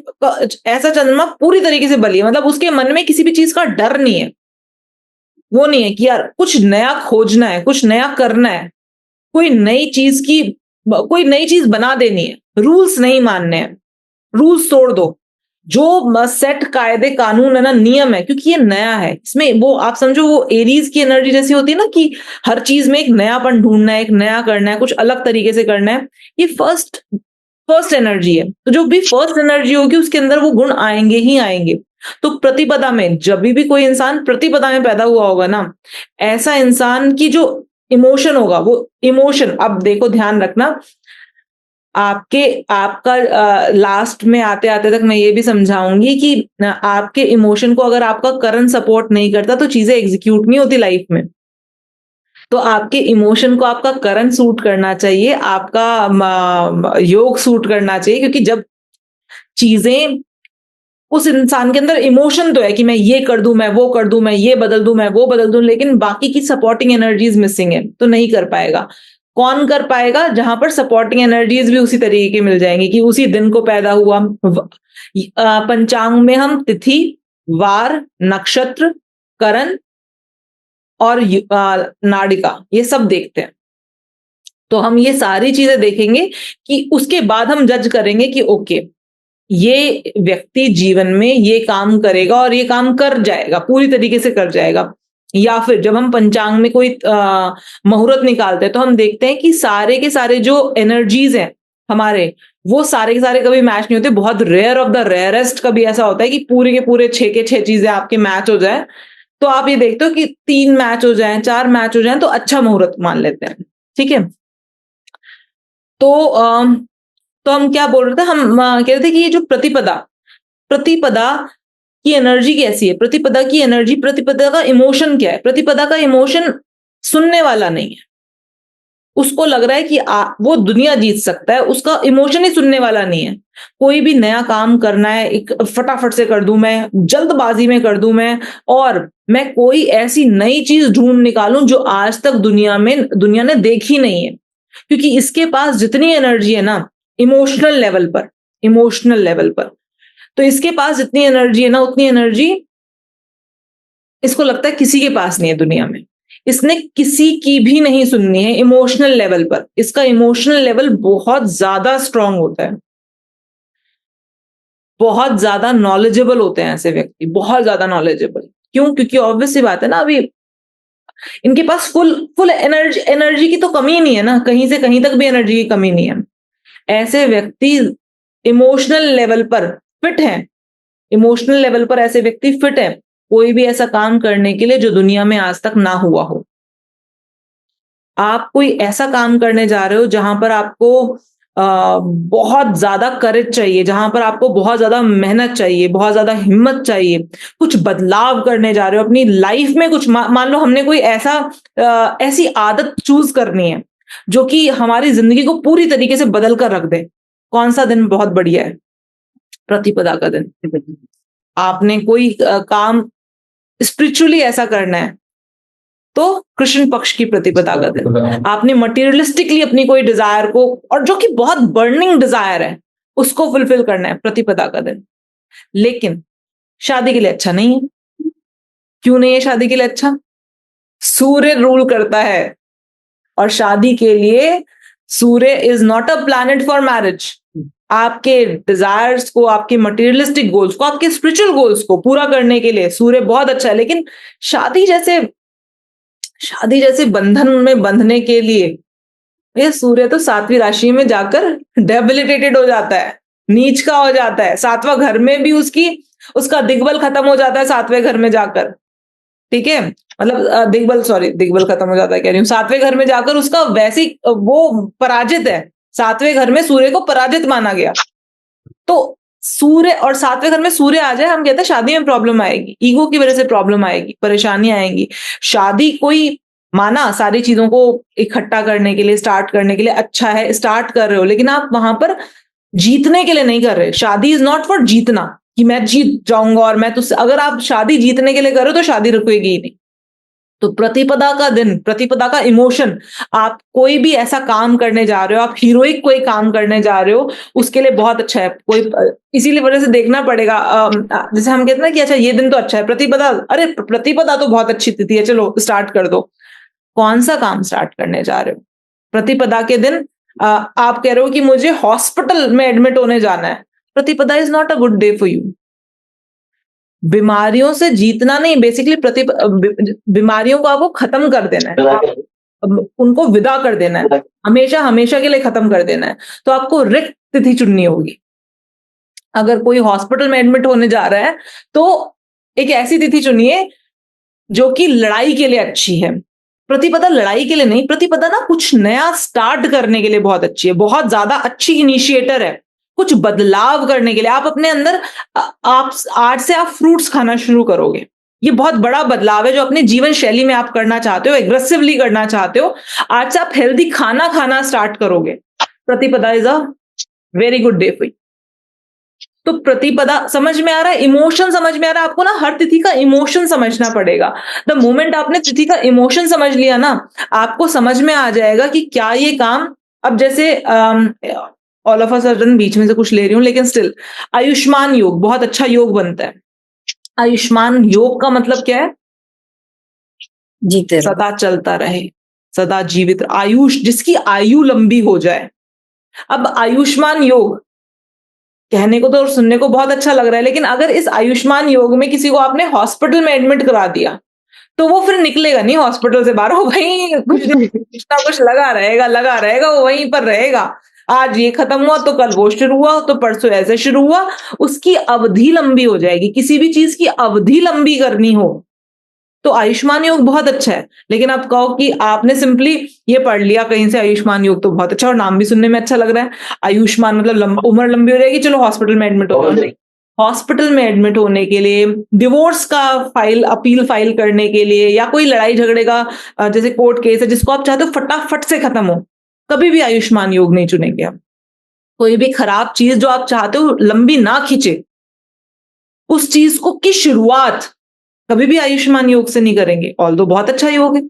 A: ऐसा चंद्रमा पूरी तरीके से बली है, मतलब उसके मन में किसी भी चीज का डर नहीं है। वो नहीं है कि यार कुछ नया खोजना है, कुछ नया करना है, कोई नई चीज बना देनी है, रूल्स नहीं मानने हैं, रूल्स तोड़ दो। जो सेट कायदे कानून है ना, नियम है, क्योंकि ये नया है। इसमें वो आप समझो, वो एरीज की एनर्जी जैसी होती है ना कि हर चीज में एक नयापन ढूंढना है, एक नया करना है, कुछ अलग तरीके से करना है। ये फर्स्ट एनर्जी है। तो जो भी फर्स्ट एनर्जी होगी उसके अंदर वो गुण आएंगे ही आएंगे। तो प्रतिपदा में जब भी कोई इंसान प्रतिपदा में पैदा हुआ होगा ना, ऐसा इंसान की जो इमोशन होगा, वो इमोशन, अब देखो ध्यान रखना, आपका लास्ट में आते आते तक मैं ये भी समझाऊंगी कि आपके इमोशन को अगर आपका करंट सपोर्ट नहीं करता तो चीजें एग्जीक्यूट नहीं होती लाइफ में। तो आपके इमोशन को आपका करंट सूट करना चाहिए, आपका योग सूट करना चाहिए। क्योंकि जब चीजें, उस इंसान के अंदर इमोशन तो है कि मैं ये कर दूं, मैं वो कर दूं, मैं ये बदल दूं, मैं वो बदल दूं, लेकिन बाकी की सपोर्टिंग एनर्जीज मिसिंग है, तो नहीं कर पाएगा। कौन कर पाएगा? जहां पर सपोर्टिंग एनर्जीज भी उसी तरीके की मिल जाएंगी कि उसी दिन को पैदा हुआ। पंचांग में हम तिथि, वार, नक्षत्र, करण और नाड़िका, ये सब देखते हैं। तो हम ये सारी चीजें देखेंगे कि उसके बाद हम जज करेंगे कि ओके, ये व्यक्ति जीवन में ये काम करेगा और ये काम कर जाएगा, पूरी तरीके से कर जाएगा। या फिर जब हम पंचांग में कोई मुहूर्त निकालते हैं तो हम देखते हैं कि सारे के सारे जो एनर्जीज हैं हमारे, वो सारे के सारे कभी मैच नहीं होते। बहुत रेयर ऑफ द रेयरेस्ट कभी ऐसा होता है कि पूरे के पूरे 6 के 6 चीजें आपके मैच हो जाए। तो आप ये देखते हो कि 3 मैच हो जाएं, 4 मैच हो जाएं तो अच्छा मुहूर्त मान लेते हैं। ठीक है, तो हम क्या बोल रहे थे? हम कह रहे थे कि ये जो प्रतिपदा की एनर्जी कैसी है, प्रतिपदा की एनर्जी, प्रतिपदा का इमोशन क्या है? प्रतिपदा का इमोशन सुनने वाला नहीं है। उसको लग रहा है कि वो दुनिया जीत सकता है, उसका इमोशन ही सुनने वाला नहीं है। कोई भी नया काम करना है, एक फटाफट से कर दूं मैं, जल्दबाजी में कर दूं मैं, और मैं कोई ऐसी नई चीज ढूंढ निकालूं जो आज तक दुनिया ने देखी नहीं है। क्योंकि इसके पास जितनी एनर्जी है ना इमोशनल लेवल पर, तो इसके पास जितनी एनर्जी है ना, उतनी एनर्जी इसको लगता है किसी के पास नहीं है दुनिया में। इसने किसी की भी नहीं सुननी है इमोशनल लेवल पर। इसका इमोशनल लेवल बहुत ज्यादा स्ट्रांग होता है, बहुत ज्यादा नॉलेजेबल होते हैं ऐसे व्यक्ति, बहुत ज्यादा नॉलेजेबल। क्यों? क्योंकि ऑब्वियस सी बात है ना, अभी इनके पास फुल एनर्जी की तो कमी नहीं है ना, कहीं से कहीं तक भी एनर्जी की कमी नहीं है। ऐसे व्यक्ति इमोशनल लेवल पर फिट हैं, इमोशनल लेवल पर ऐसे व्यक्ति फिट हैं कोई भी ऐसा काम करने के लिए जो दुनिया में आज तक ना हुआ हो। आप कोई ऐसा काम करने जा रहे हो जहां पर आपको बहुत ज्यादा करेज चाहिए, जहां पर आपको बहुत ज्यादा मेहनत चाहिए, बहुत ज्यादा हिम्मत चाहिए, कुछ बदलाव करने जा रहे हो अपनी लाइफ में। कुछ मान लो हमने कोई ऐसी आदत चूज करनी है जो कि हमारी जिंदगी को पूरी तरीके से बदल कर रख दे। कौन सा दिन बहुत बढ़िया है? प्रतिपदा का दिन। आपने कोई काम स्पिरिचुअली ऐसा करना है तो कृष्ण पक्ष की प्रतिपदा का दिन। आपने मटेरियलिस्टिकली अपनी कोई डिजायर को, और जो कि बहुत बर्निंग डिजायर है, उसको फुलफिल करना है, प्रतिपदा का दिन। लेकिन शादी के लिए अच्छा नहीं है। क्यों नहीं है शादी के लिए अच्छा? सूर्य रूल करता है, और शादी के लिए Surya is not a planet for marriage. आपके डिजायर्स को, आपके मटेरियलिस्टिक गोल्स को, आपके स्पिरिचुअल गोल्स को पूरा करने के लिए सूर्य बहुत अच्छा है। लेकिन शादी जैसे बंधन में बंधने के लिए ये सूर्य तो 7वीं राशि में जाकर डेबिलिटेटेड हो जाता है, नीच का हो जाता है। 7वां घर में भी उसका दिग्बल खत्म हो जाता है 7वें घर में जाकर। ठीक है, मतलब दिग्बल खत्म हो जाता है कह रही हूँ, 7वें घर में जाकर उसका वैसे वो पराजित है। 7वें घर में सूर्य को पराजित माना गया। तो सूर्य और 7वें घर में सूर्य आ जाए, हम कहते हैं शादी में प्रॉब्लम आएगी, ईगो की वजह से प्रॉब्लम आएगी, परेशानी आएंगी। शादी कोई माना सारी चीजों को इकट्ठा करने के लिए, स्टार्ट करने के लिए अच्छा है, स्टार्ट कर रहे हो, लेकिन आप वहां पर जीतने के लिए नहीं कर रहे। शादी इज नॉट फॉर जीतना कि मैं जीत जाऊंगा और मैं तुझसे, अगर आप शादी जीतने के लिए कर रहे हो तो शादी रुकेगी ही नहीं। तो प्रतिपदा का दिन, प्रतिपदा का इमोशन, आप कोई भी ऐसा काम करने जा रहे हो, आप हीरोइक कोई काम करने जा रहे हो, उसके लिए बहुत अच्छा है। कोई इसीलिए वजह से देखना पड़ेगा, जैसे हम कहते हैं ना कि अच्छा ये दिन तो अच्छा है, प्रतिपदा, अरे प्रतिपदा तो बहुत अच्छी तिथि है, चलो स्टार्ट कर दो। कौन सा काम स्टार्ट करने जा रहे हो? प्रतिपदा के दिन आप कह रहे हो कि मुझे हॉस्पिटल में एडमिट होने जाना है, प्रतिपदा is not a good day for you. बीमारियों से जीतना नहीं, बेसिकली बीमारियों को आपको खत्म कर देना है, उनको विदा कर देना है, हमेशा हमेशा के लिए खत्म कर देना है। तो आपको रिक्त तिथि चुननी होगी। अगर कोई हॉस्पिटल में एडमिट होने जा रहा है तो एक ऐसी तिथि चुनिए जो कि लड़ाई के लिए अच्छी है। प्रतिपदा लड़ाई के लिए नहीं, प्रतिपदा ना कुछ नया स्टार्ट करने के लिए बहुत अच्छी है, बहुत ज्यादा अच्छी इनिशिएटर है, कुछ बदलाव करने के लिए। आप अपने अंदर आप आज से आप फ्रूट्स खाना शुरू करोगे। ये बहुत बड़ा बदलाव है जो अपने जीवन शैली में आप करना चाहते हो, एग्रेसिवली करना चाहते हो। आज से आप हेल्दी खाना खाना स्टार्ट करोगे। प्रतिपदा is a very good day for you. तो प्रतिपदा समझ में आ रहा है, इमोशन समझ में आ रहा है आपको ना, हर तिथि का इमोशन समझना पड़ेगा। द मोमेंट आपने तिथि का इमोशन समझ लिया ना, आपको समझ में आ जाएगा कि क्या ये काम, अब जैसे ऑल ऑफ अ सडन बीच में से कुछ ले रही हूं, लेकिन स्टिल आयुष्मान योग बहुत अच्छा योग बनता है। आयुष्मान योग का मतलब क्या है?
D: जीते रहो।
A: सदा चलता रहे, सदा जीवित, आयुष, जिसकी आयु लंबी हो जाए। अब आयुष्मान योग कहने को तो और सुनने को बहुत अच्छा लग रहा है, लेकिन अगर इस आयुष्मान योग में किसी को आपने हॉस्पिटल में एडमिट करा दिया तो वो फिर निकलेगा नहीं हॉस्पिटल से बाहर, वो वहीं कुछ ना कुछ लगा रहेगा, वो वहीं पर रहेगा। आज ये खत्म हुआ तो कल वो शुरू हुआ, तो परसों ऐसे शुरू हुआ, उसकी अवधि लंबी हो जाएगी। किसी भी चीज की अवधि लंबी करनी हो तो आयुष्मान योग बहुत अच्छा है। लेकिन आप कहो कि आपने सिंपली ये पढ़ लिया कहीं से, आयुष्मान योग तो बहुत अच्छा, और नाम भी सुनने में अच्छा लग रहा है, आयुष्मान मतलब उम्र लंबी हो जाएगी, चलो हॉस्पिटल में एडमिट हो जाओ। हॉस्पिटल में एडमिट होने के लिए, डिवोर्स का अपील फाइल करने के लिए, या कोई लड़ाई झगड़े का जैसे कोर्ट केस है जिसको आप चाहते हो फटाफट से खत्म हो, कभी भी आयुष्मान योग नहीं चुनेंगे हम। कोई भी खराब चीज जो आप चाहते हो लंबी ना खींचे, उस चीज को की शुरुआत कभी भी आयुष्मान योग से नहीं करेंगे, ऑल्दो बहुत अच्छा योग है।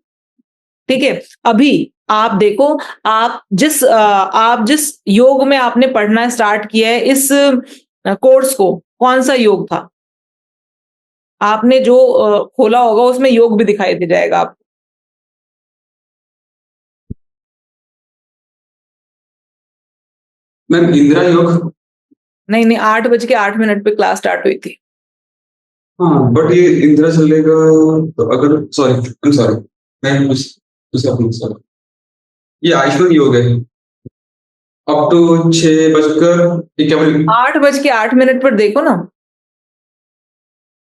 A: ठीक है, अभी आप देखो, आप जिस योग में आपने पढ़ना स्टार्ट किया है, इस कोर्स को, कौन सा योग था? आपने जो खोला होगा उसमें योग भी दिखाई दे जाएगा आपको।
B: मैम इंदिरा योग।
A: नहीं, 8:08 पे क्लास स्टार्ट हुई थी।
B: हाँ बट ये इंदिरा चलेगा तो, अगर sorry I am sorry ma'am, sorry, ये आयुष्मान योग है अप टू 6:51।
A: 8:08 पर देखो ना,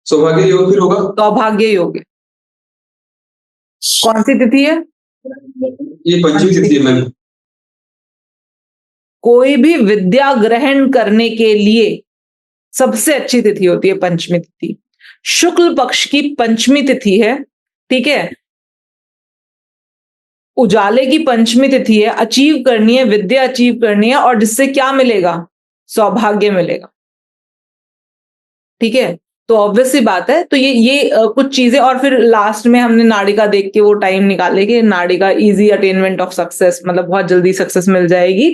B: सौभाग्य योग फिर होगा।
A: सौभाग्य योग है। कौन सी तिथि है?
B: ये पंचमी तिथि है मैम।
A: कोई भी विद्या ग्रहण करने के लिए सबसे अच्छी तिथि होती है पंचमी तिथि। शुक्ल पक्ष की पंचमी तिथि है, ठीक है। उजाले की पंचमी तिथि है, अचीव करनी है, विद्या अचीव करनी है, और जिससे क्या मिलेगा? सौभाग्य मिलेगा। ठीक है, तो ऑब्वियस सी बात है। तो ये कुछ चीजें, और फिर लास्ट में हमने नाड़िका देख के वो टाइम निकाले कि नाड़िका इजी अटेनमेंट ऑफ सक्सेस, मतलब बहुत जल्दी सक्सेस मिल जाएगी,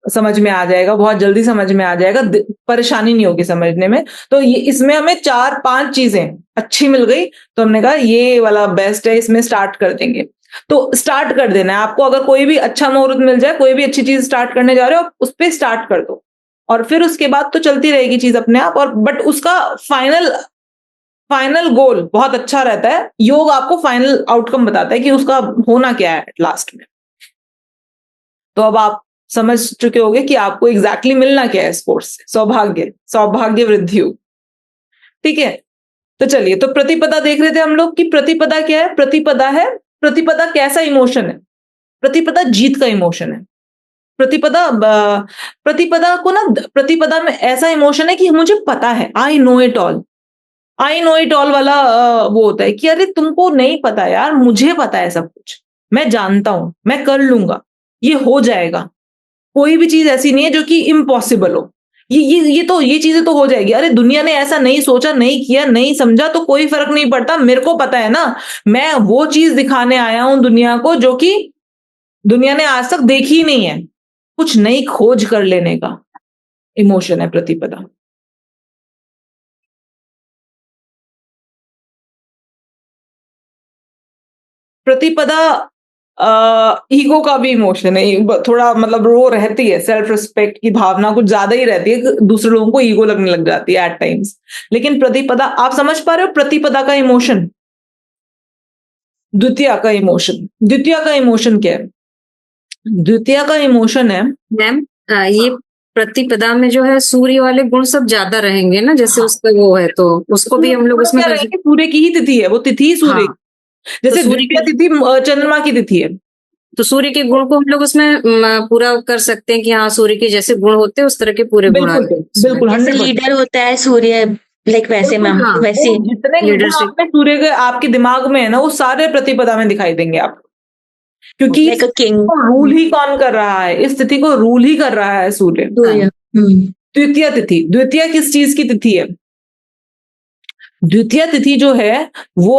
A: समझ में आ जाएगा, बहुत जल्दी समझ में आ जाएगा, परेशानी नहीं होगी समझने में। तो ये इसमें हमें 4-5 चीजें अच्छी मिल गई, तो हमने कहा ये वाला बेस्ट है, इसमें स्टार्ट कर देंगे। तो स्टार्ट कर देना है आपको, अगर कोई भी अच्छा मुहूर्त मिल जाए, कोई भी अच्छी चीज स्टार्ट करने जा रहे हो, उस पर स्टार्ट कर दो, और फिर उसके बाद तो चलती रहेगी चीज अपने आप। और बट उसका फाइनल गोल बहुत अच्छा रहता है। योग आपको फाइनल आउटकम बताता है कि उसका होना क्या है लास्ट में। तो अब आप समझ चुके होंगे कि आपको एग्जैक्टली मिलना क्या है स्पोर्ट्स से। सौभाग्य वृद्धि योग। ठीक है, तो चलिए, तो प्रतिपदा देख रहे थे हम लोग कि प्रतिपदा क्या है। प्रतिपदा कैसा इमोशन है? प्रतिपदा जीत का इमोशन है। प्रतिपदा को ना, प्रतिपदा में ऐसा इमोशन है कि मुझे पता है, आई नो इट ऑल वाला वो होता है कि अरे तुमको नहीं पता यार, मुझे पता है सब कुछ, मैं जानता हूं, मैं कर लूंगा, ये हो जाएगा। कोई भी चीज ऐसी नहीं है जो कि इम्पॉसिबल हो। ये चीजें तो हो जाएगी। अरे दुनिया ने ऐसा नहीं सोचा, नहीं किया, नहीं समझा, तो कोई फर्क नहीं पड़ता, मेरे को पता है ना, मैं वो चीज दिखाने आया हूं दुनिया को जो कि दुनिया ने आज तक देखी ही नहीं है। कुछ नई खोज कर लेने का इमोशन है प्रतिपदा। प्रतिपदा ईगो का भी इमोशन है, थोड़ा मतलब रो रहती है, सेल्फ रिस्पेक्ट की भावना कुछ ज्यादा ही रहती है, दूसरे लोगों को ईगो लगने लग जाती है एट टाइम्स। लेकिन प्रतिपदा, आप समझ पा रहे हो प्रतिपदा का इमोशन? द्वितीय का इमोशन क्या है? द्वितीय का इमोशन है,
D: मैम ये प्रतिपदा में जो है सूर्य वाले गुण सब ज्यादा रहेंगे ना, जैसे
A: हाँ।
D: उसका वो है, तो उसको भी हम लोग उसमें
A: क्या रहेंगे? सूर्य की ही तिथि है, वो तिथि ही सूर्य।
D: हाँ,
A: जैसे
D: तो सूर्य
A: द्वितीय तिथि चंद्रमा की तिथि है।
D: तो सूर्य के गुण को हम लोग उसमें पूरा कर सकते हैं कि हाँ, सूर्य के जैसे गुण होते हैं उस तरह के पूरे गुण
A: बिल्कुल
D: आते हैं उसमें।
A: बिल्कुल,
C: जैसे
A: 100%।
C: लीडर होता है सूर्य, लाइक वैसे मैम,
D: हाँ,
C: वैसे
A: वो जितने गुण
D: लीडरशिप।
A: आप में सूर्य के आपके दिमाग में है ना, वो सारे प्रतिपदा में दिखाई देंगे आपको, क्योंकि
C: लाइक अ किंग।
A: रूल ही कौन कर रहा है? इस तिथि को रूल ही कर रहा है सूर्य।
C: सूर्य।
A: द्वितीय तिथि, द्वितीय किस चीज की तिथि है? द्वितीय तिथि जो है वो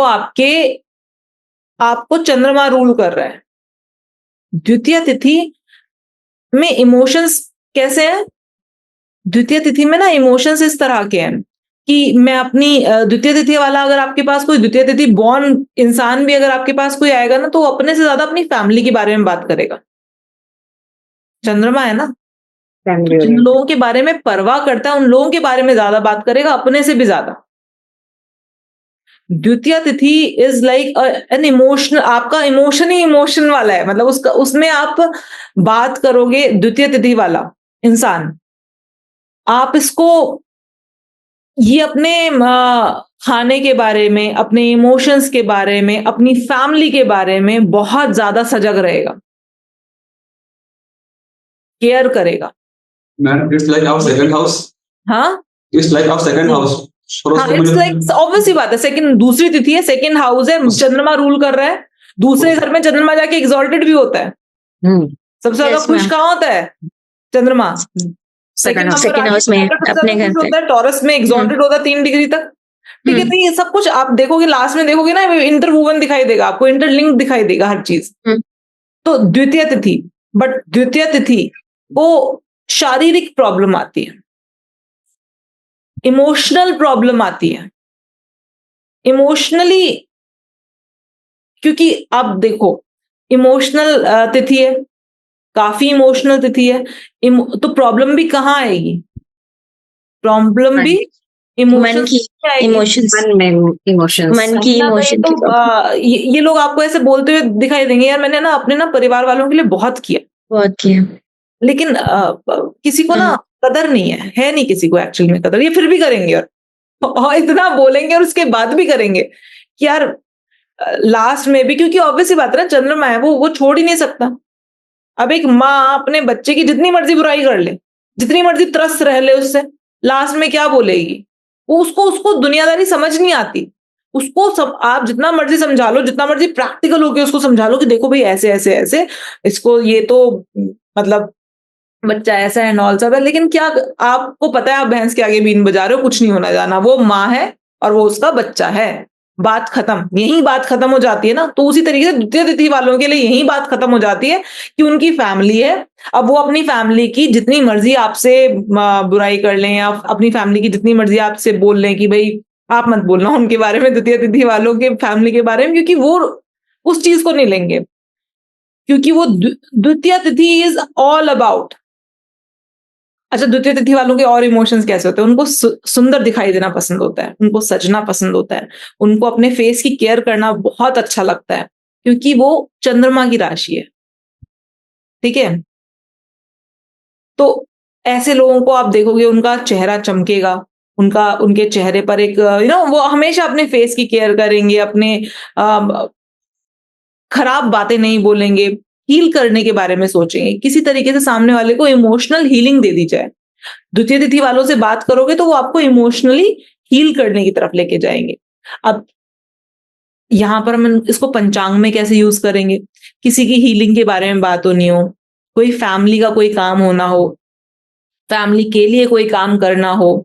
A: आपको चंद्रमा रूल कर रहा है। द्वितीय तिथि में इमोशंस कैसे हैं? द्वितीय तिथि में ना इमोशंस इस तरह के हैं कि मैं अपनी द्वितीय तिथि वाला, अगर आपके पास कोई द्वितीय तिथि बॉर्न इंसान भी अगर आपके पास कोई आएगा ना, तो वो अपने से ज्यादा अपनी फैमिली के बारे में बात करेगा। चंद्रमा है ना, तो जिन लोगों के बारे में परवाह करता है उन लोगों के बारे में ज्यादा बात करेगा, अपने से भी ज्यादा। द्वितीय तिथि इज लाइक एन इमोशनल, आपका इमोशन ही इमोशन वाला है, मतलब उसमें आप बात करोगे। द्वितीय तिथि वाला इंसान, आप इसको ये अपने खाने के बारे में, अपने इमोशंस के बारे में, अपनी फैमिली के बारे में बहुत ज्यादा सजग रहेगा, केयर करेगा।
B: Ma'am it's like our second house.
A: हाँ
B: it's like our second house.
A: हाँ, इट्स लाइक ऑब्वियस सी बात है, सेकंड, दूसरी तिथि है, सेकंड हाउस है, चंद्रमा रूल कर रहा है। दूसरे घर में चंद्रमा जाके एग्जॉल्टेड भी होता है। सबसे ज्यादा
C: Yes,
A: खुश
C: ma'am.
A: कहाँ होता है? चंद्रमा
D: Second house.
C: Second house में, अपने घर पे।
A: होता है, टॉरस में एग्जॉल्टेड होता है 3 डिग्री तक। ठीक है, तो ये सब कुछ आप देखोगे, लास्ट में देखोगे ना, इंटरवूवन दिखाई देगा आपको, इंटरलिंक दिखाई देगा हर चीज। तो द्वितीय तिथि, बट द्वितीय तिथि को शारीरिक प्रॉब्लम आती है, इमोशनल प्रॉब्लम आती है, इमोशनली, क्योंकि आप देखो इमोशनल तिथि है, काफी इमोशनल तिथि है, तो प्रॉब्लम भी कहाँ आएगी? प्रॉब्लम भी
C: मन की इमोशंस,
D: मन में इमोशंस,
C: मन की इमोशन की
A: तो ये लोग आपको ऐसे बोलते हुए दिखाई देंगे, यार मैंने ना अपने ना परिवार वालों के लिए बहुत किया,
C: बहुत किया,
A: लेकिन किसी को ना कदर नहीं है नहीं किसी को एक्चुअल में कदर, ये फिर भी करेंगे, और इतना बोलेंगे और उसके बाद भी करेंगे कि यार लास्ट में भी, क्योंकि ऑब्वियस ही बात है ना, चंद्रमा है, वो छोड़ ही नहीं सकता। अब एक माँ अपने बच्चे की जितनी मर्जी बुराई कर ले, जितनी मर्जी त्रस्त रह ले उससे, लास्ट में क्या बोलेगी? वो उसको दुनियादारी समझ नहीं आती, उसको सब आप जितना मर्जी समझा लो, जितना मर्जी प्रैक्टिकल होके उसको समझा लो कि देखो भाई ऐसे ऐसे ऐसे, इसको ये तो मतलब बच्चा ऐसा है नॉल सब है, लेकिन क्या आपको पता है आप भैंस के आगे बीन बजा रहे हो, कुछ नहीं होना जाना, वो माँ है और वो उसका बच्चा है, बात खत्म, यही बात खत्म हो जाती है ना। तो उसी तरीके से द्वितीय तिथि वालों के लिए यही बात खत्म हो जाती है कि उनकी फैमिली है, अब वो अपनी फैमिली की जितनी मर्जी आपसे बुराई कर लें या अपनी फैमिली की जितनी मर्जी आपसे बोल लें कि भाई आप मत बोलना उनके बारे में, द्वितीय तिथि वालों के फैमिली के बारे में, क्योंकि वो उस चीज को नहीं लेंगे, क्योंकि वो द्वितीय तिथि इज ऑल अबाउट। अच्छा, द्वितीय तिथि वालों के और इमोशंस कैसे होते हैं? उनको सुंदर दिखाई देना पसंद होता है, उनको सजना पसंद होता है, उनको अपने फेस की केयर करना बहुत अच्छा लगता है, क्योंकि वो चंद्रमा की राशि है, ठीक है। तो ऐसे लोगों को आप देखोगे उनका चेहरा चमकेगा, उनके चेहरे पर एक वो हमेशा अपने फेस की केयर करेंगे, अपने खराब बातें नहीं बोलेंगे, हील करने के बारे में सोचेंगे, किसी तरीके से सामने वाले को इमोशनल हीलिंग दे दी जाए। द्वितीय तिथि वालों से बात करोगे तो वो आपको इमोशनली हील करने की तरफ लेके जाएंगे। अब यहां पर हम इसको पंचांग में कैसे यूज करेंगे? किसी की हीलिंग के बारे में बात होनी हो, कोई फैमिली का कोई काम होना हो, फैमिली के लिए कोई काम करना हो,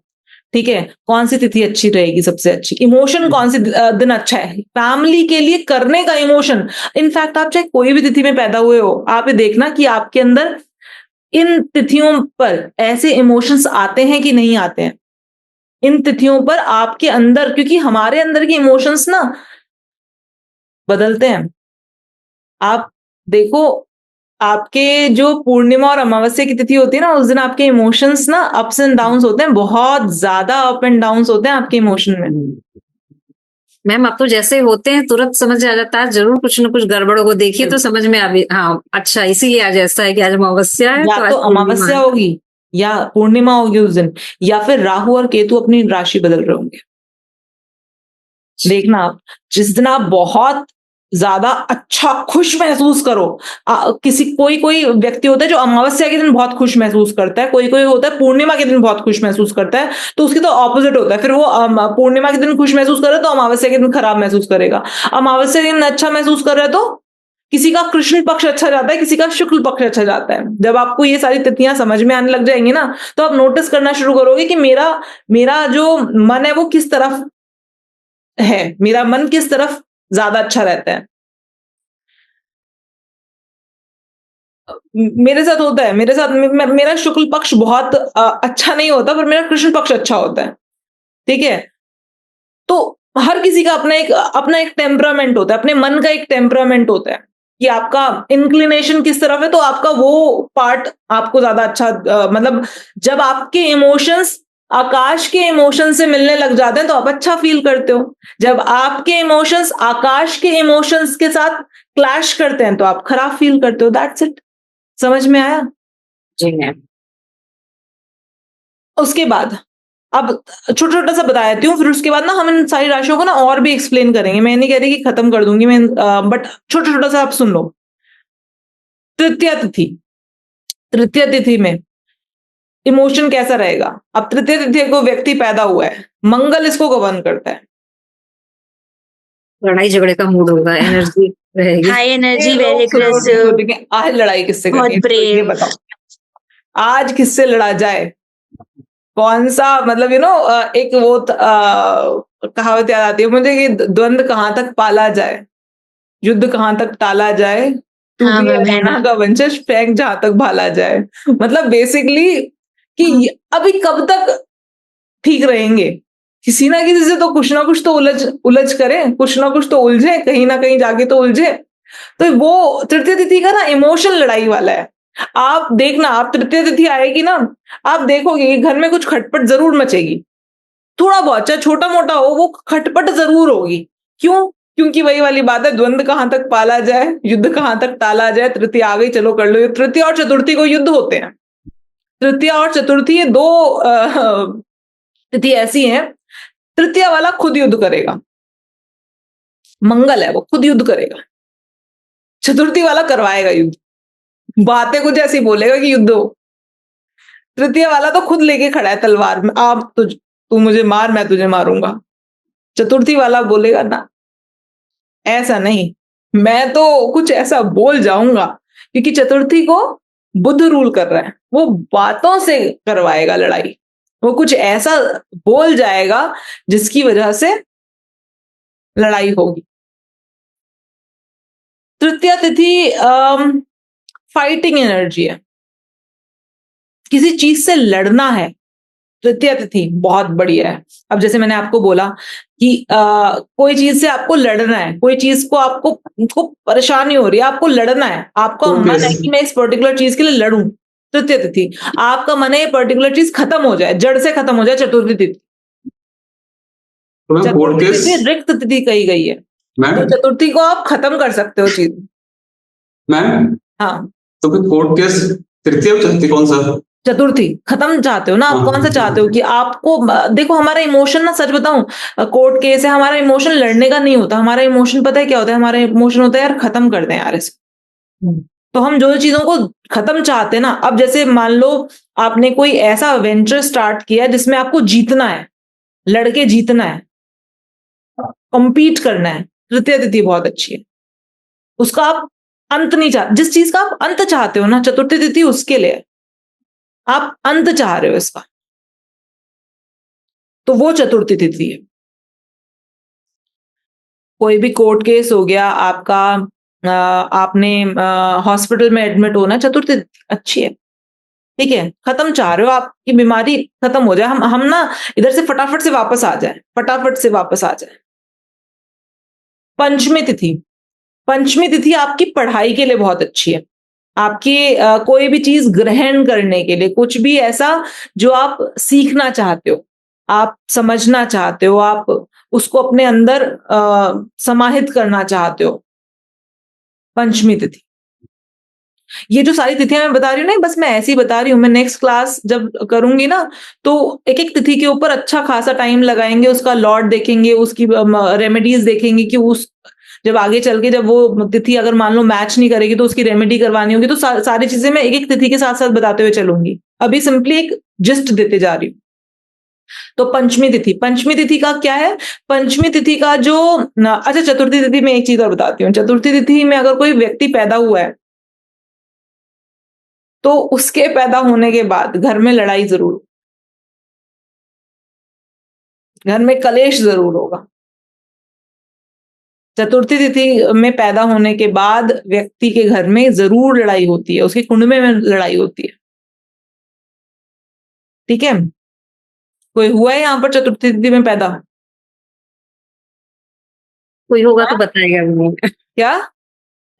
A: ठीक है, कौन सी तिथि अच्छी रहेगी? सबसे अच्छी इमोशन कौन सी दिन अच्छा है फैमिली के लिए करने का? इमोशन, इनफैक्ट आप चाहे कोई भी तिथि में पैदा हुए हो, आप ये देखना कि आपके अंदर इन तिथियों पर ऐसे इमोशंस आते हैं कि नहीं आते हैं। इन तिथियों पर आपके अंदर, क्योंकि हमारे अंदर के इमोशंस ना बदलते हैं। आप देखो, आपके जो पूर्णिमा और अमावस्या की तिथि होती है ना, उस दिन आपके इमोशंस ना अप्स एंड डाउन्स होते हैं, बहुत ज्यादा अप एंड डाउन्स होते हैं आपके इमोशन में।
D: मैम अब तो जैसे होते हैं तुरंत समझ आ जाता है, जरूर कुछ न कुछ गड़बड़ को देखिए तो समझ में आ भी, हाँ अच्छा इसीलिए आज ऐसा है कि आज अमावस्या है,
A: या
D: तो आज
A: तो
D: पूर्णिमा
A: अमावस्या
D: है।
A: होगी या पूर्णिमा होगी उस दिन, या फिर राहु और केतु अपनी राशि बदल रहे होंगे। देखना आप, जिस दिन आप बहुत ज्यादा अच्छा खुश महसूस करो, किसी कोई कोई व्यक्ति होता है जो अमावस्या के दिन बहुत खुश महसूस करता है, कोई कोई होता है पूर्णिमा के दिन बहुत खुश महसूस करता है, तो उसकी तो ऑपोजिट होता है, फिर वो पूर्णिमा के दिन खुश महसूस करे तो अमावस्या के दिन खराब महसूस करेगा, अमावस्या के दिन अच्छा महसूस कर रहा है तो किसी का कृष्ण पक्ष अच्छा जाता है, किसी का शुक्ल पक्ष अच्छा जाता है। जब आपको ये सारी तिथियां समझ में आने लग जाएंगी ना, तो आप नोटिस करना शुरू करोगे कि मेरा मेरा जो मन है वो किस तरफ है, मेरा मन किस तरफ ज्यादा अच्छा रहता है। मेरे साथ होता है, मेरे साथ मेरा शुक्ल पक्ष बहुत अच्छा नहीं होता, पर मेरा कृष्ण पक्ष अच्छा होता है, ठीक है। तो हर किसी का अपना एक टेम्परामेंट होता है, अपने मन का एक टेम्परामेंट होता है कि आपका इंक्लिनेशन किस तरफ है, तो आपका वो पार्ट आपको ज्यादा अच्छा मतलब जब आपके इमोशंस आकाश के इमोशन से मिलने लग जाते हैं तो आप अच्छा फील करते हो, जब आपके इमोशंस आकाश के इमोशंस के साथ क्लैश करते हैं तो आप खराब फील करते हो। That's it. समझ में आया?
D: जी मैम।
A: उसके बाद अब छोटा छोटा सा बता देती हूँ, फिर उसके बाद ना हम इन सारी राशियों को ना और भी एक्सप्लेन करेंगे। मैं नहीं कह रही कि खत्म कर दूंगी मैं, बट छोटा छोटा सा आप सुन लो। तृतीय तिथि, तृतीय तिथि में इमोशन कैसा रहेगा? अब तृतीय तिथि को व्यक्ति पैदा हुआ है, मंगल इसको गवर्न करता है।
D: लड़ाई झगड़े का मूड होगा, एनर्जी रहेगी।
C: हाई
A: ये
C: एनर्जी,
A: लोग
C: वेरी एग्रेसिव,
A: सोचेंगे आज लड़ाई किससे करनी
C: बहुत
A: है, तो ये
C: ब्रेव।
A: बताओ आज किससे लड़ा जाए, कौन सा मतलब एक वो कहावत याद आती है मुझे कि द्वंद कहाँ तक पाला जाए, युद्ध कहाँ तक टाला जाए, तू
C: हाँ
A: भी
C: मैम, है
A: अनोना
C: ना।
A: का वंशज फेंक जहां तक भाला जाए। मतलब बेसिकली कि अभी कब तक ठीक रहेंगे, किसी ना किसी से तो कुछ ना कुछ तो उलझ उलझ करें, कुछ ना कुछ तो उलझे, कहीं ना कहीं जाके तो उलझे। तो वो तृतीय तिथि का ना इमोशन लड़ाई वाला है। आप देखना, आप तृतीय तिथि आएगी ना, आप देखोगे कि घर में कुछ खटपट जरूर मचेगी, थोड़ा बहुत चाहे छोटा मोटा हो, वो खटपट जरूर होगी। क्यों? क्योंकि वही वाली बात है, द्वंद कहां तक पाला जाए, युद्ध कहां तक टाला जाए। तृतीय आ गई, चलो कर लो। तृतीय और चतुर्थी को युद्ध होते हैं। तृतीय और चतुर्थी ये दो तिथि ऐसी हैं, तृतीय वाला खुद युद्ध करेगा, मंगल है वो खुद युद्ध करेगा, चतुर्थी वाला करवाएगा युद्ध, बातें कुछ ऐसी बोलेगा कि युद्ध हो। तृतीय वाला तो खुद लेके खड़ा है तलवार में, आप तू मुझे मार, मैं तुझे मारूंगा, चतुर्थी वाला बोलेगा ना, ऐसा नहीं, मैं तो कुछ ऐसा बोल जाऊंगा, क्योंकि चतुर्थी को बुध रूल कर रहा है, वो बातों से करवाएगा लड़ाई, वो कुछ ऐसा बोल जाएगा जिसकी वजह से लड़ाई होगी। तृतीया तिथि फाइटिंग एनर्जी है, किसी चीज से लड़ना है, तृतीया तिथि बहुत बढ़िया है। अब जैसे मैंने आपको बोला कि कोई चीज से आपको लड़ना है, कोई चीज को आपको परेशानी हो रही है, आपको लड़ना है, आपका मन है कि मैं इस पर्टिकुलर चीज के लिए लड़ूं, तृतीय तिथि। आपका मन है ये पर्टिकुलर चीज खत्म हो जाए, जड़ से खत्म हो जाए, चतुर्थी तिथि। चतुर्थी तिथि रिक्त तिथि कही गई है, तो चतुर्थी को आप खत्म कर सकते हो चीज।
B: मैम
A: हाँ,
B: तो फिर कोर्ट केस तृतीय और चतुर्थी कौन सा?
A: चतुर्थी खत्म चाहते हो ना आप? कौन सा चाहते हो कि आपको, देखो हमारा इमोशन ना, सच बताऊं, कोर्ट केस है, हमारा इमोशन लड़ने का नहीं होता, हमारा इमोशन पता है क्या होता है? हमारा इमोशन होता है यार खत्म कर दें यार इसे। तो हम जो चीजों को खत्म चाहते हैं ना, अब जैसे मान लो आपने कोई ऐसा वेंचर स्टार्ट किया जिसमें आपको जीतना है, लड़के जीतना है, कंपीट करना है, तृतीय तिथि बहुत अच्छी है। उसका आप अंत नहीं चाहते, जिस चीज का आप अंत चाहते हो ना, चतुर्थी तिथि उसके लिए है। आप अंत चाह रहे हो इसका, तो वो चतुर्थी तिथि है। कोई भी कोर्ट केस हो गया आपका, आपने हॉस्पिटल में एडमिट होना, चतुर्थी अच्छी है, ठीक है, खत्म चाह रहे हो, आपकी बीमारी खत्म हो जाए, हम ना इधर से फटाफट से वापस आ जाए, फटाफट से वापस आ जाए। पंचमी तिथि, पंचमी तिथि आपकी पढ़ाई के लिए बहुत अच्छी है, आपकी कोई भी चीज ग्रहण करने के लिए, कुछ भी ऐसा जो आप सीखना चाहते हो, आप समझना चाहते हो, आप उसको अपने अंदर समाहित करना चाहते हो, पंचमी तिथि। ये जो सारी तिथियां मैं बता रही हूँ ना, बस मैं ऐसी बता रही हूँ, मैं नेक्स्ट क्लास जब करूंगी ना तो एक एक तिथि के ऊपर अच्छा खासा टाइम लगाएंगे, उसका लॉर्ड देखेंगे, उसकी रेमेडीज देखेंगे कि उस जब आगे चल के जब वो तिथि अगर मान लो मैच नहीं करेगी तो उसकी रेमेडी करवानी होगी, तो सारी चीजें मैं एक एक तिथि के साथ साथ बताते हुए चलूंगी, अभी सिंपली एक जिस्ट देते जा रही हूँ। तो पंचमी तिथि, पंचमी तिथि का क्या है? पंचमी तिथि का जो अच्छा, चतुर्थी तिथि में एक चीज और बताती हूँ। चतुर्थी तिथि में अगर कोई व्यक्ति पैदा हुआ है तो उसके पैदा होने के बाद घर में लड़ाई जरूर, घर में कलेश जरूर होगा। चतुर्थी तिथि में पैदा होने के बाद व्यक्ति के घर में जरूर लड़ाई होती है, उसके कुंड में लड़ाई होती है, ठीक है? कोई हुआ है यहाँ पर चतुर्थी तिथि में पैदा?
D: कोई होगा तो बताएगा भी।
A: क्या?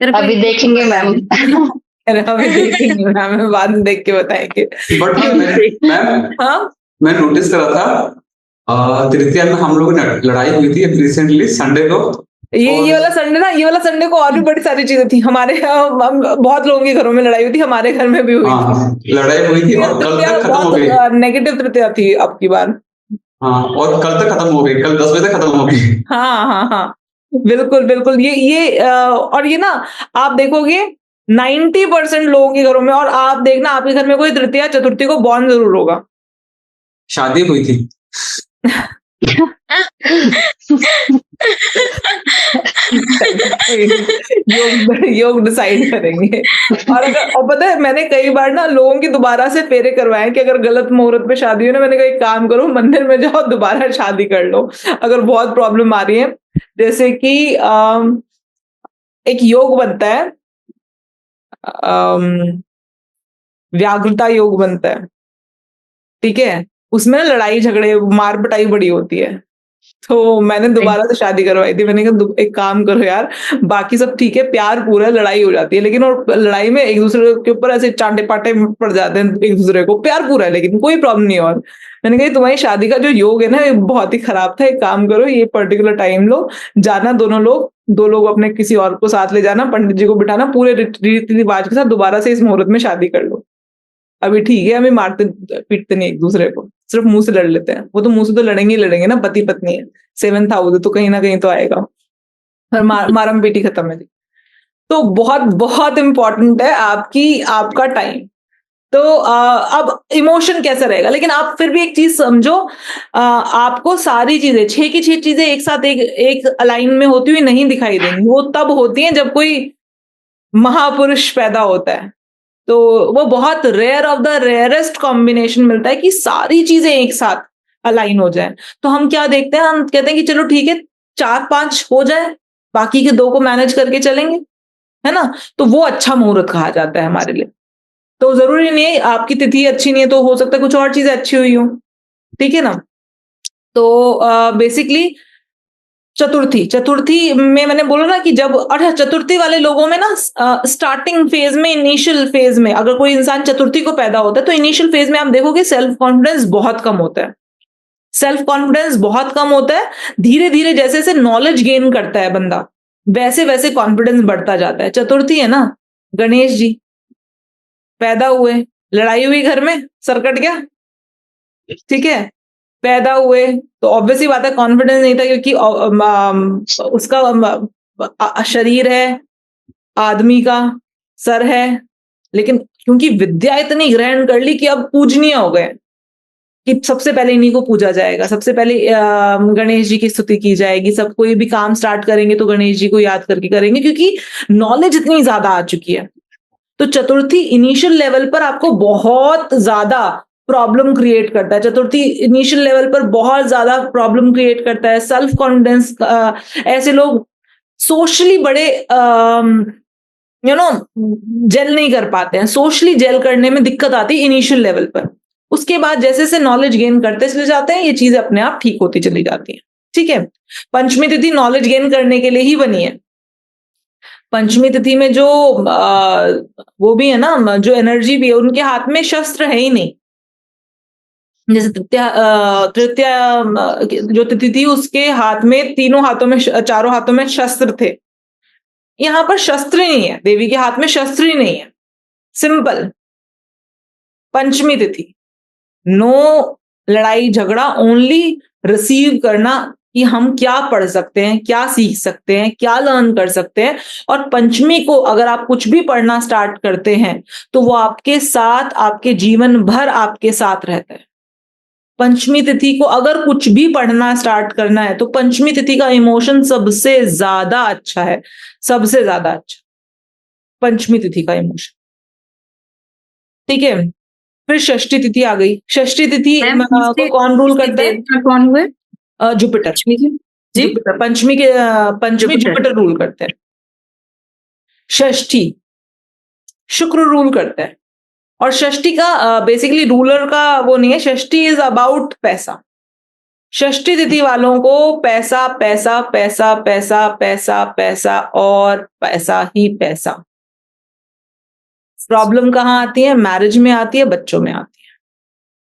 E: अभी देखेंगे मैम।
A: अरे हमें देखेंगे मैम, हमें बाद में देख के बताएंगे।
B: बट मैम
A: हाँ,
B: मैं नोटिस करा था तृतीया में हम लोगों ने लड़ाई हुई थी रिसेंटली संडे को।
A: ये वाला संडे ना, ये वाला संडे को और भी बड़ी सारी चीजें थी हमारे यहाँ, बहुत लोगों के घरों में लड़ाई हुई थी, हमारे घर में भी हुई थी।
B: लड़ाई हुई थी और कल तक खत्म हो गई।
A: नेगेटिव तृतीया थी अब की बार।
B: हाँ, और कल तक खत्म हो गई, कल 10 बजे तक खत्म हो गई।
A: हाँ हाँ हाँ, बिल्कुल बिल्कुल। और ये ना आप देखोगे 90% लोगों के घरों में, और आप देखना आपके घर में कोई तृतीया चतुर्थी को बॉर्न जरूर होगा।
B: शादी हुई थी।
A: योग डिसाइड करेंगे। और पता है मैंने कई बार ना लोगों की दोबारा से फेरे करवाए कि अगर गलत मुहूर्त पे शादी हो ना, मैंने कहा एक काम करो, मंदिर में जाओ, दोबारा शादी कर लो अगर बहुत प्रॉब्लम आ रही है। जैसे कि एक योग बनता है, व्याघ्रता योग बनता है, ठीक है? उसमें ना लड़ाई झगड़े मार पिटाई बड़ी होती है, तो मैंने दोबारा से शादी करवाई थी। मैंने कहा एक काम करो यार, बाकी सब ठीक है, प्यार पूरा है, लड़ाई हो जाती है लेकिन, और लड़ाई में एक दूसरे के ऊपर ऐसे चांटे पाटे पड़ जाते हैं एक दूसरे को, प्यार पूरा है लेकिन कोई प्रॉब्लम नहीं। और मैंने कहा तुम्हारी शादी का जो योग है ना ये बहुत ही खराब था, एक काम करो ये पर्टिकुलर टाइम लो, जाना दो लोग अपने किसी और को साथ ले जाना, पंडित जी को बिठाना, पूरे रीति रिवाज के साथ दोबारा से इस मुहूर्त में शादी कर लो। अभी ठीक है, अभी मारते पीटते नहीं एक दूसरे को, सिर्फ मुंह से लड़ लेते हैं। वो तो मुंह से तो लड़ेंगे ही लड़ेंगे ना, पति पत्नी है, 7th हाउस तो कहीं ना कहीं तो आएगा, और मारम पीटी खत्म है जी। तो बहुत बहुत इंपॉर्टेंट है आपका टाइम। तो अब इमोशन कैसा रहेगा, लेकिन आप फिर भी एक चीज समझो, आपको सारी चीजें 6 की 6 चीजें एक साथ एक अलाइन में होती हुई नहीं दिखाई देंगी। वो तब होती हैं जब कोई महापुरुष पैदा होता है, तो वो बहुत rare of the rarest combination मिलता है कि सारी चीजें एक साथ अलाइन हो जाए। तो हम क्या देखते हैं, हम कहते हैं कि चलो ठीक है 4-5 हो जाए, बाकी के 2 को मैनेज करके चलेंगे, है ना? तो वो अच्छा मुहूर्त कहा जाता है हमारे लिए। तो जरूरी नहीं है आपकी तिथि अच्छी नहीं है तो हो सकता है कुछ और चीजें अच्छी हुई हो, ठीक है ना? तो बेसिकली चतुर्थी में मैंने बोला ना कि जब, अच्छा, चतुर्थी वाले लोगों में ना स्टार्टिंग फेज में, इनिशियल फेज में अगर कोई इंसान चतुर्थी को पैदा होता है तो इनिशियल फेज में आप देखोगे सेल्फ कॉन्फिडेंस बहुत कम होता है। सेल्फ कॉन्फिडेंस बहुत कम होता है। धीरे धीरे जैसे जैसे नॉलेज गेन करता है बंदा, वैसे वैसे कॉन्फिडेंस बढ़ता जाता है। चतुर्थी है ना, गणेश जी पैदा हुए, लड़ाई हुई घर में, सर कट गया, ठीक है, पैदा हुए तो ऑब्वियसली बात है कॉन्फिडेंस नहीं था, क्योंकि उसका शरीर है आदमी का, सर है, लेकिन क्योंकि विद्या इतनी ग्रहण कर ली कि अब पूजनीय हो गए, कि सबसे पहले इन्हीं को पूजा जाएगा, सबसे पहले गणेश जी की स्तुति की जाएगी, सब कोई भी काम स्टार्ट करेंगे तो गणेश जी को याद करके करेंगे, क्योंकि नॉलेज इतनी ज्यादा आ चुकी है। तो चतुर्थी इनिशियल लेवल पर आपको बहुत ज्यादा प्रॉब्लम क्रिएट करता है। चतुर्थी इनिशियल लेवल पर बहुत ज्यादा प्रॉब्लम क्रिएट करता है। सेल्फ कॉन्फिडेंस, ऐसे लोग सोशली बड़े जेल नहीं कर पाते हैं, सोशली जेल करने में दिक्कत आती है इनिशियल लेवल पर। उसके बाद जैसे जैसे नॉलेज गेन करते चले जाते हैं ये चीजें अपने आप ठीक होती चली जाती हैं, ठीक है। पंचमी तिथि नॉलेज गेन करने के लिए ही बनी है। पंचमी तिथि में जो वो भी है ना, जो एनर्जी भी है, उनके हाथ में शस्त्र है ही नहीं। जैसे तृतीया जो तिथि थी उसके हाथ में चारों हाथों में शस्त्र थे। यहां पर शस्त्र ही नहीं है, देवी के हाथ में शस्त्र ही नहीं है। सिंपल पंचमी तिथि, नो लड़ाई झगड़ा, ओनली रिसीव करना कि हम क्या पढ़ सकते हैं, क्या सीख सकते हैं, क्या लर्न कर सकते हैं। और पंचमी को अगर आप कुछ भी पढ़ना स्टार्ट करते हैं तो वो आपके साथ, आपके जीवन भर आपके साथ रहता है। पंचमी तिथि को अगर कुछ भी पढ़ना स्टार्ट करना है तो पंचमी तिथि का इमोशन सबसे ज्यादा अच्छा है, सबसे ज्यादा अच्छा पंचमी तिथि का इमोशन, ठीक है। फिर षष्ठी तिथि आ गई। षष्ठी तिथि
D: मैम,
A: को कौन रूल करता है?
D: देवता कौन हुए?
A: जुपिटर।
D: लक्ष्मी जी जी,
A: जुपिटर पंचमी
D: जुपिटर।
A: जुपिटर रूल करते हैं। षष्ठी शुक्र रूल करता है। और षष्ठी का बेसिकली रूलर का वो नहीं है, षष्ठी इज अबाउट पैसा। षष्ठी तिथि वालों को पैसा पैसा पैसा पैसा पैसा पैसा और पैसा ही पैसा। प्रॉब्लम कहाँ आती है? मैरिज में आती है, बच्चों में आती है।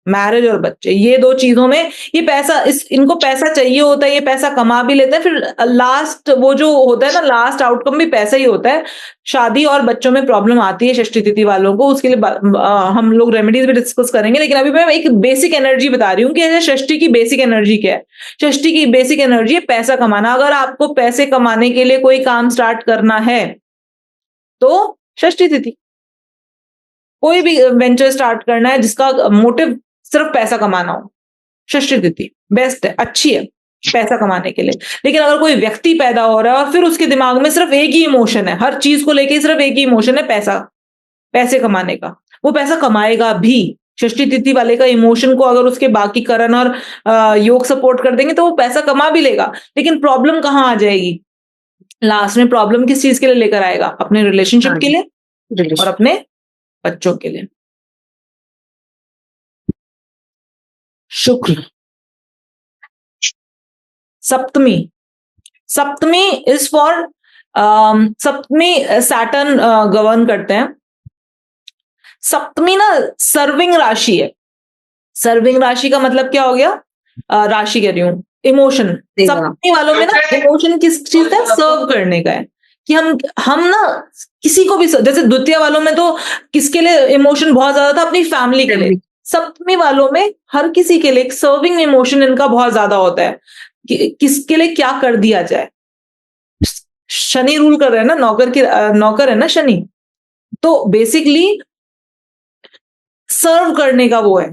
A: मैरिज और बच्चे, ये 2 चीजों में ये पैसा, इनको पैसा चाहिए होता है, ये पैसा कमा भी लेते हैं, फिर लास्ट वो जो होता है ना, लास्ट आउटकम भी पैसा ही होता है। शादी और बच्चों में प्रॉब्लम आती है षष्ठी तिथि वालों को, उसके लिए हम लोग रेमेडीज भी डिस्कस करेंगे, लेकिन अभी मैं एक बेसिक एनर्जी बता रही हूँ कि षष्ठी की बेसिक एनर्जी क्या है। षष्ठी की बेसिक एनर्जी है पैसा कमाना। अगर आपको पैसे कमाने के लिए कोई काम स्टार्ट करना है तो षष्ठी तिथि, कोई भी वेंचर स्टार्ट करना है जिसका मोटिव सिर्फ पैसा कमाना हो, षष्ठी तिथि बेस्ट है, अच्छी है पैसा कमाने के लिए। लेकिन अगर कोई व्यक्ति पैदा हो रहा है और फिर उसके दिमाग में सिर्फ एक ही इमोशन है, हर चीज को लेके सिर्फ एक ही इमोशन है, पैसा, पैसे कमाने का, वो पैसा कमाएगा भी। षष्ठी तिथि वाले का इमोशन को अगर उसके बाकी करण और योग सपोर्ट कर देंगे तो वो पैसा कमा भी लेगा। लेकिन प्रॉब्लम कहाँ आ जाएगी लास्ट में? प्रॉब्लम किस चीज के लिए लेकर आएगा? अपने रिलेशनशिप के लिए और अपने बच्चों के लिए। Shukra Saptami, Saptami is for Saptami Saturn govern करते हैं। सप्तमी ना सर्विंग राशि है। सर्विंग राशि का मतलब क्या हो गया? राशि कह रही हूं, इमोशन। सप्तमी वालों में ना इमोशन किस चीज का? सर्व करने का है, कि हम ना किसी को भी, जैसे द्वितीय वालों में तो किसके लिए इमोशन बहुत ज्यादा था? अपनी फैमिली के लिए। सप्तमी वालों में हर किसी के लिए सर्विंग इमोशन इनका बहुत ज्यादा होता है, कि किसके लिए क्या कर दिया जाए। शनि रूल कर रहे हैं ना, नौकर है ना शनि, तो बेसिकली सर्व करने का वो है,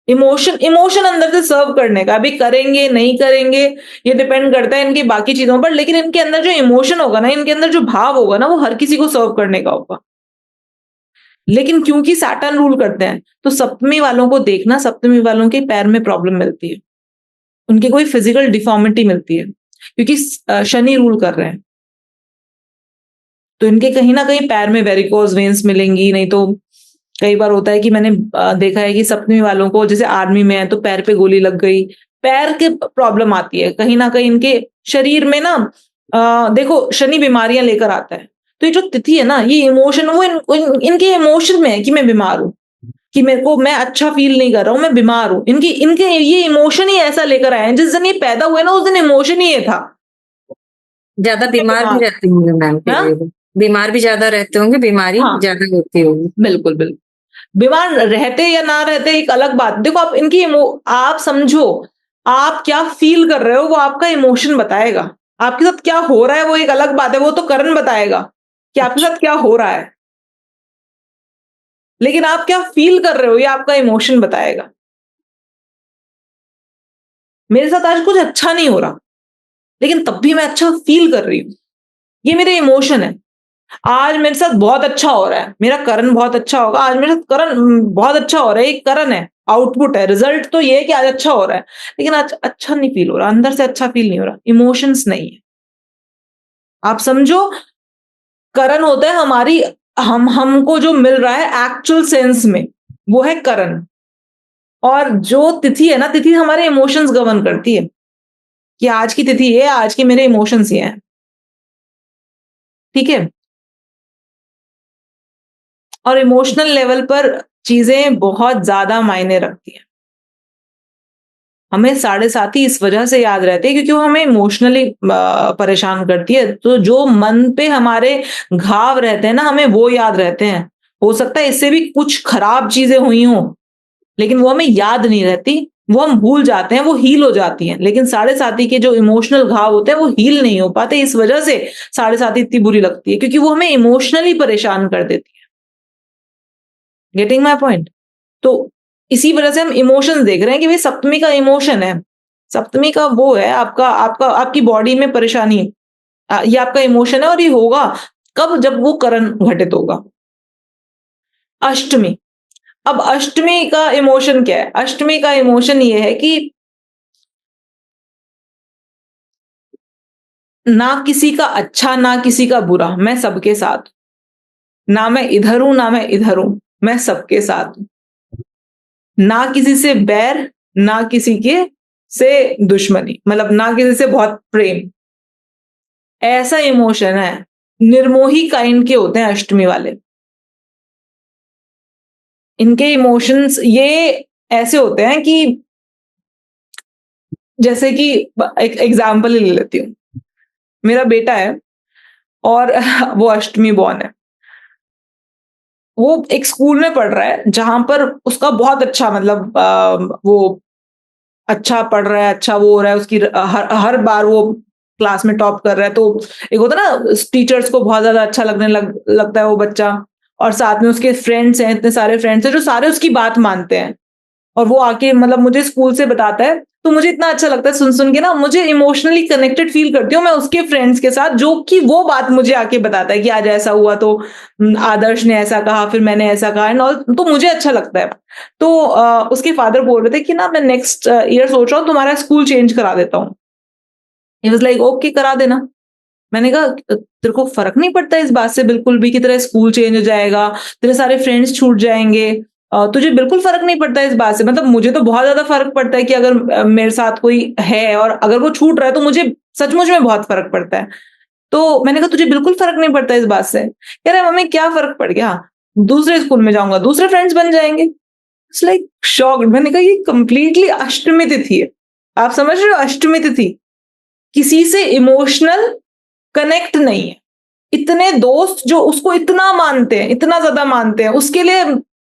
A: इमोशन अंदर से सर्व करने का। अभी करेंगे नहीं करेंगे ये डिपेंड करता है इनकी बाकी चीजों पर, लेकिन इनके अंदर जो इमोशन होगा ना, इनके अंदर जो भाव होगा ना, वो हर किसी को सर्व करने का होगा। लेकिन क्योंकि सैटर्न रूल करते हैं, तो सप्तमी वालों को देखना, सप्तमी वालों के पैर में प्रॉब्लम मिलती है, उनकी कोई फिजिकल डिफॉर्मिटी मिलती है, क्योंकि शनि रूल कर रहे हैं। तो इनके कहीं ना कहीं पैर में वेरिकोज वेन्स मिलेंगी। नहीं तो कई बार होता है कि मैंने देखा है कि सप्तमी वालों को, जैसे आर्मी में है तो पैर पे गोली लग गई, पैर के प्रॉब्लम आती है कहीं ना कहीं इनके शरीर में ना। देखो शनि बीमारियां लेकर आता है, तो ये जो तिथि है ना, ये इमोशन, वो इनके इमोशन में है कि मैं बीमार हूं, कि मेरे को, मैं अच्छा फील नहीं कर रहा हूं, मैं बीमार हूं। इनके ये इमोशन ही ऐसा लेकर आए हैं। जिस दिन ये पैदा हुए ना, उस दिन इमोशन ही ये था।
D: ज्यादा बीमार भी रहते होंगे मैम,
A: हाँ?
D: फिर बीमार भी ज्यादा रहते होंगे, बीमारी
A: हाँ।
D: ज्यादा होती होगी।
A: बिल्कुल बिल्कुल, बीमार रहते या ना रहते एक अलग बात। देखो आप आप समझो, आप क्या फील कर रहे हो वो आपका इमोशन बताएगा। आपके साथ क्या हो रहा है वो एक अलग बात है, वो तो करण बताएगा कि आपके साथ क्या हो रहा है। लेकिन आप क्या फील कर रहे हो ये आपका इमोशन बताएगा। मेरे साथ आज कुछ अच्छा नहीं हो रहा, लेकिन तब भी मैं अच्छा फील कर रही हूं, ये मेरे इमोशन है। आज मेरे साथ बहुत अच्छा हो रहा है, मेरा करण बहुत अच्छा होगा, आज मेरे साथ करण बहुत अच्छा हो रहा है, एक करण है, आउटपुट है, रिजल्ट तो ये है कि आज अच्छा हो रहा है, लेकिन आज अच्छा नहीं फील हो रहा, अंदर से अच्छा फील नहीं हो रहा, इमोशंस नहीं है। आप समझो, करण होता है हमारी, हमको जो मिल रहा है एक्चुअल सेंस में, वो है करण। और जो तिथि है ना, तिथि हमारे इमोशंस गवर्न करती है कि आज की तिथि है, आज के मेरे इमोशंस ये हैं। ठीक है, और इमोशनल लेवल पर चीजें बहुत ज्यादा मायने रखती हैं। हमें 7.5 इस वजह से याद रहती है क्योंकि वो हमें इमोशनली परेशान करती है। तो जो मन पे हमारे घाव रहते हैं ना, हमें वो याद रहते हैं। हो सकता है इससे भी कुछ खराब चीजें हुई हों, लेकिन वो हमें याद नहीं रहती, वो हम भूल जाते हैं, वो हील हो जाती हैं। लेकिन 7.5 के जो इमोशनल घाव होते हैं वो हील नहीं हो पाते। इस वजह से 7.5 इतनी बुरी लगती है, क्योंकि वो हमें इमोशनली परेशान कर देती है। Getting my point? तो इसी वजह से हम इमोशंस देख रहे हैं कि भाई सप्तमी का इमोशन है, सप्तमी का वो है आपका आपका आपकी बॉडी में परेशानी, ये आपका इमोशन है। और ये होगा कब? जब वो करण घटित होगा। अष्टमी, अब अष्टमी का इमोशन क्या है? अष्टमी का इमोशन ये है कि ना किसी का अच्छा ना किसी का बुरा, मैं सबके साथ हूं। ना मैं इधर हूं ना मैं इधर हूं, मैं सबके साथ हूं। ना किसी से बैर, ना किसी के से दुश्मनी, मतलब ना किसी से बहुत प्रेम, ऐसा इमोशन है। निर्मोही काइंड के होते हैं अष्टमी वाले। इनके इमोशंस ये ऐसे होते हैं कि, जैसे कि एक एग्जाम्पल ही ले लेती हूँ। मेरा बेटा है और वो अष्टमी बॉर्न है। वो एक स्कूल में पढ़ रहा है जहां पर उसका बहुत अच्छा, मतलब वो अच्छा पढ़ रहा है, अच्छा वो हो रहा है, उसकी हर बार वो क्लास में टॉप कर रहा है। तो एक होता है ना, टीचर्स को बहुत ज्यादा अच्छा लगता है वो बच्चा, और साथ में उसके फ्रेंड्स हैं, इतने सारे फ्रेंड्स हैं जो सारे उसकी बात मानते हैं। और वो आके मतलब मुझे स्कूल से बताता है, तो मुझे इतना अच्छा लगता है सुन सुन के ना, मुझे इमोशनली कनेक्टेड फील करती हूँ मैं उसके फ्रेंड्स के साथ, जो कि वो बात मुझे आके बताता है कि आज ऐसा हुआ, तो आदर्श ने ऐसा कहा, फिर मैंने ऐसा कहा एंड ऑल, तो मुझे अच्छा लगता है। तो उसके फादर बोल रहे थे कि ना मैं नेक्स्ट ईयर सोच रहा हूँ तुम्हारा स्कूल चेंज करा देता हूँ। ही वाज लाइक ओके, करा देना। मैंने कहा तेरे को फर्क नहीं पड़ता इस बात से बिल्कुल भी कि तेरा स्कूल चेंज हो जाएगा, तेरे सारे फ्रेंड्स छूट जाएंगे, तुझे बिल्कुल फर्क नहीं पड़ता इस बात से? मतलब मुझे तो बहुत ज्यादा फर्क पड़ता है कि अगर मेरे साथ कोई है और अगर वो छूट रहा है तो मुझे सचमुच में बहुत फर्क पड़ता है। तो मैंने कहा तुझे बिल्कुल फर्क नहीं पड़ता इस बात से? कह रहा है मम्मी क्या फर्क पड़ गया, दूसरे स्कूल में जाऊंगा, दूसरे फ्रेंड्स बन जाएंगे। It's like shocked. मैंने कहा ये कंप्लीटली अष्टमी तिथि है। आप समझ रहे हो? अष्टमी तिथि किसी से इमोशनल कनेक्ट नहीं है। इतने दोस्त जो उसको इतना मानते हैं, इतना ज्यादा मानते हैं, उसके लिए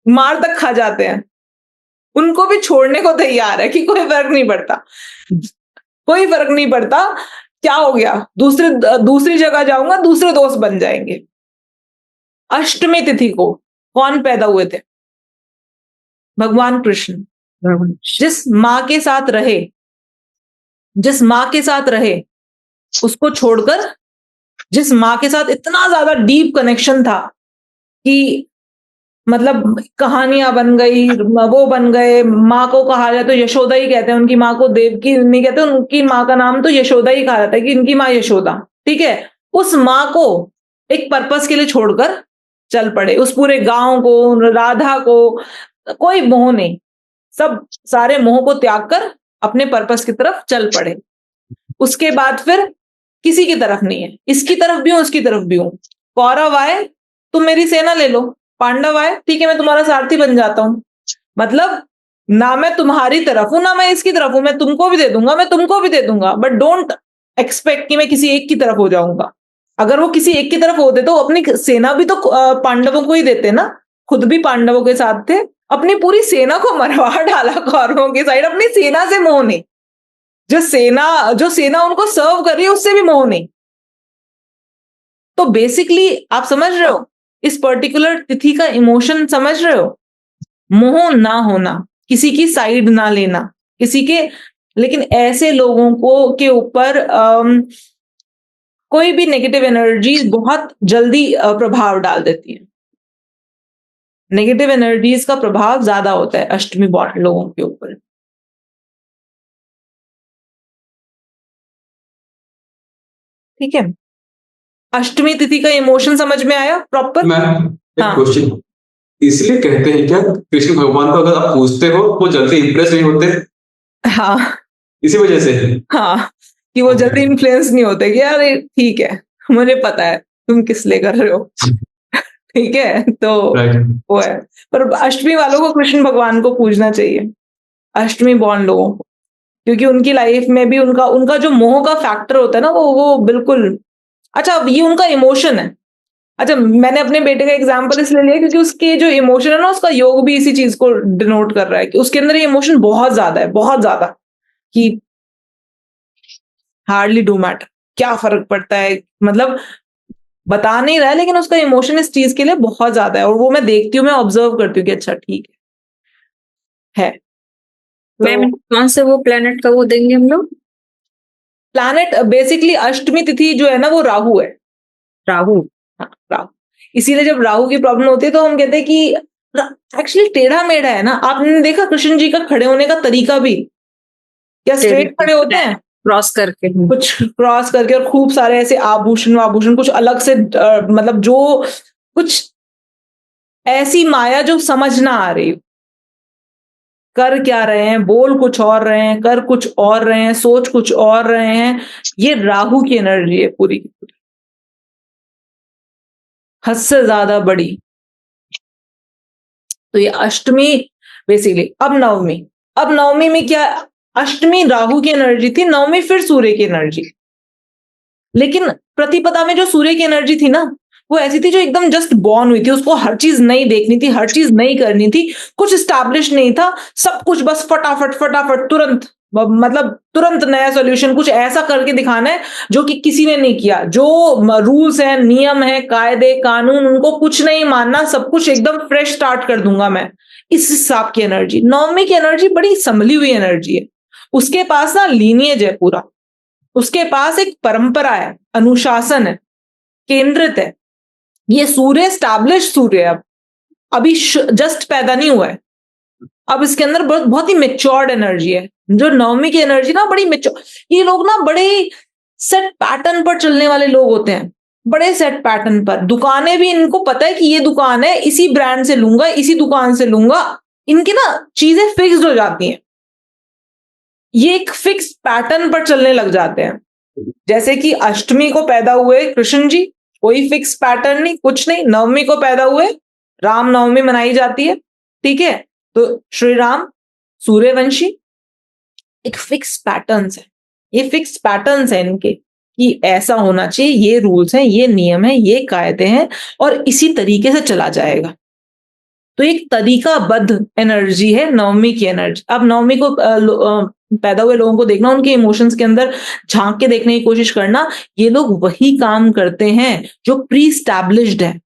A: मार तक खा जाते हैं, उनको भी छोड़ने को तैयार है कि कोई फर्क नहीं पड़ता, कोई फर्क नहीं पड़ता, क्या हो गया, दूसरी जगह जाऊंगा, दूसरे दोस्त बन जाएंगे। अष्टमी तिथि को कौन पैदा हुए थे? भगवान कृष्ण जिस माँ के साथ रहे उसको छोड़कर जिस माँ के साथ इतना ज्यादा डीप कनेक्शन था कि मतलब कहानियां बन गई, वो बन गए। माँ को कहा जाए तो यशोदा ही कहते हैं, उनकी माँ को देवकी नहीं कहते, उनकी माँ का नाम तो यशोदा ही कहा जाता है कि इनकी माँ यशोदा, ठीक है। उस माँ को एक पर्पस के लिए छोड़कर चल पड़े, उस पूरे गांव को, राधा को कोई मोह नहीं, सब सारे मोह को त्याग कर अपने पर्पस की तरफ चल पड़े। उसके बाद फिर किसी की तरफ नहीं है, इसकी तरफ भी हूं उसकी तरफ भी हूं। कौरव आए तुम मेरी सेना ले लो, पांडव आए ठीक है मैं तुम्हारा सारथी बन जाता हूं। मतलब ना मैं तुम्हारी तरफ हूं ना मैं इसकी तरफ हूं, मैं तुमको भी दे दूंगा मैं तुमको भी दे दूंगा, बट डोंट एक्सपेक्ट कि मैं किसी एक की तरफ हो जाऊंगा। अगर वो किसी एक की तरफ होते तो अपनी सेना भी तो पांडवों को ही देते ना, खुद भी पांडवों के साथ थे, अपनी पूरी सेना को मरवा डाला कौरवों की साइड। अपनी सेना से मोह नहीं, जो सेना उनको सर्व कर रही है उससे भी मोह नहीं। तो बेसिकली आप समझ रहे हो इस पर्टिकुलर तिथि का इमोशन, समझ रहे हो? मोह ना होना, किसी की साइड ना लेना, किसी के, लेकिन ऐसे लोगों को के ऊपर कोई भी नेगेटिव एनर्जी बहुत जल्दी प्रभाव डाल देती है। नेगेटिव एनर्जीज का प्रभाव ज्यादा होता है अष्टमी बॉन्ड लोगों के ऊपर। ठीक है, अष्टमी तिथि का इमोशन समझ में आया प्रॉपर?
B: मैम एक
A: हाँ।
B: क्वेश्चन, इसलिए कहते हैं क्या कृष्ण भगवान को अगर आप पूछते हो वो जल्दी इंप्रेस नहीं होते,
A: हाँ
B: इसी वजह से?
A: हाँ, कि वो जल्दी इन्फ्लुएंस नहीं होते कि यार ठीक है मुझे पता है तुम किस लिए कर रहे हो ठीक है, तो
B: राइट।
A: वो है। पर अष्टमी वालों को कृष्ण भगवान को पूजना चाहिए, अष्टमी बॉर्न लोगों को, क्योंकि उनकी लाइफ में भी उनका जो मोह का फैक्टर होता है ना वो बिल्कुल। अच्छा ये उनका इमोशन है। अच्छा मैंने अपने बेटे का एग्जांपल इसलिए लिया क्योंकि उसके जो इमोशन है ना उसका योग भी इसी चीज को डिनोट कर रहा है कि उसके अंदर ये इमोशन बहुत ज्यादा है, बहुत ज्यादा, कि हार्डली डू मैटर, क्या फर्क पड़ता है, मतलब बता नहीं रहा है लेकिन उसका इमोशन इस चीज के लिए बहुत ज्यादा है। और वो मैं देखती हूँ, मैं ऑब्जर्व करती हूँ कि अच्छा ठीक है।
D: मैम कौन से वो प्लेनेट का वो देंगे हम लोग?
A: प्लैनेट बेसिकली अष्टमी तिथि जो है ना वो राहु है।
D: राहु।
A: हाँ राहु, इसीलिए जब राहु की प्रॉब्लम होती है तो हम कहते हैं कि एक्चुअली टेढ़ा मेढ़ा है ना। आपने देखा कृष्ण जी का खड़े होने का तरीका भी, क्या स्ट्रेट खड़े होते हैं?
D: क्रॉस करके।
A: कुछ क्रॉस करके, और खूब सारे ऐसे आभूषण कुछ अलग से मतलब जो कुछ ऐसी माया जो समझ ना आ रही, कर क्या रहे हैं, बोल कुछ और रहे हैं, कर कुछ और रहे हैं, सोच कुछ और रहे हैं। ये राहु की एनर्जी है पूरी की पूरी, हद से ज्यादा बड़ी। तो ये अष्टमी बेसिकली। अब नवमी में क्या, अष्टमी राहु की एनर्जी थी, नवमी फिर सूर्य की एनर्जी। लेकिन प्रतिपदा में जो सूर्य की एनर्जी थी ना वो ऐसी थी जो एकदम जस्ट बॉर्न हुई थी, उसको हर चीज नहीं देखनी थी, हर चीज नहीं करनी थी, कुछ स्टैब्लिश नहीं था, सब कुछ बस फटाफट तुरंत, मतलब तुरंत नया सॉल्यूशन कुछ ऐसा करके दिखाना है जो कि किसी ने नहीं किया। जो रूल्स हैं, नियम है, कायदे कानून, उनको कुछ नहीं मानना, सब कुछ एकदम फ्रेश स्टार्ट कर दूंगा मैं, इस हिसाब की एनर्जी। नवमी की एनर्जी बड़ी संभली हुई एनर्जी है, उसके पास ना लीनिएज है पूरा, उसके पास एक परंपरा है, अनुशासन है, केंद्रित है। ये सूर्य स्टैब्लिश सूर्य है, अभी जस्ट पैदा नहीं हुआ है, अब इसके अंदर बहुत ही मेच्योर्ड एनर्जी है। जो नवमी की एनर्जी ना बड़ी मेच्योर, ये लोग ना बड़े सेट पैटर्न पर चलने वाले लोग होते हैं, बड़े सेट पैटर्न पर। दुकानें भी इनको पता है कि ये दुकान है, इसी ब्रांड से लूंगा, इसी दुकान से लूंगा, इनकी ना चीजें फिक्स्ड हो जाती हैं, ये एक फिक्स पैटर्न पर चलने लग जाते हैं। जैसे कि अष्टमी को पैदा हुए कृष्ण जी, कोई फिक्स पैटर्न नहीं, कुछ नहीं। नवमी को पैदा हुए, राम नवमी मनाई जाती है, ठीक है, तो श्री राम सूर्यवंशी, एक फिक्स पैटर्न्स है, ये फिक्स पैटर्न्स है इनके कि ऐसा होना चाहिए, ये रूल्स हैं, ये नियम है, ये कायदे हैं, और इसी तरीके से चला जाएगा। तो एक तरीकाबद्ध एनर्जी है नवमी की एनर्जी। अब नवमी को पैदा हुए लोगों को देखना, उनके इमोशंस के अंदर झांक के देखने की कोशिश करना, ये लोग वही काम करते हैं जो प्री स्टैब्लिश्ड है।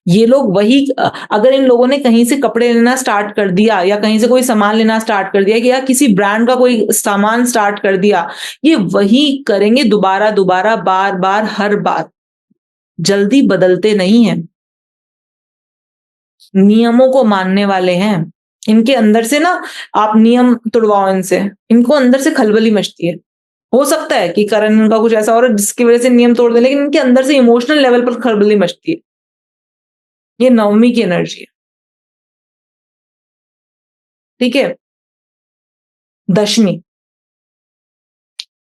A: ये लोग वही अगर इन लोगों ने कहीं से कपड़े लेना स्टार्ट कर दिया या कहीं से कोई सामान लेना स्टार्ट कर दिया कि या किसी ब्रांड का कोई सामान स्टार्ट कर दिया, ये वही करेंगे दोबारा दोबारा, बार बार, हर बार। जल्दी बदलते नहीं हैं, नियमों को मानने वाले हैं। इनके अंदर से ना आप नियम तोड़वाओ इनसे, इनको अंदर से खलबली मचती है। हो सकता है कि करण इनका कुछ ऐसा हो रहा है जिसकी वजह से नियम तोड़ दे, लेकिन इनके अंदर से इमोशनल लेवल पर खलबली मचती है। ये नवमी की एनर्जी है, ठीक है। दशमी,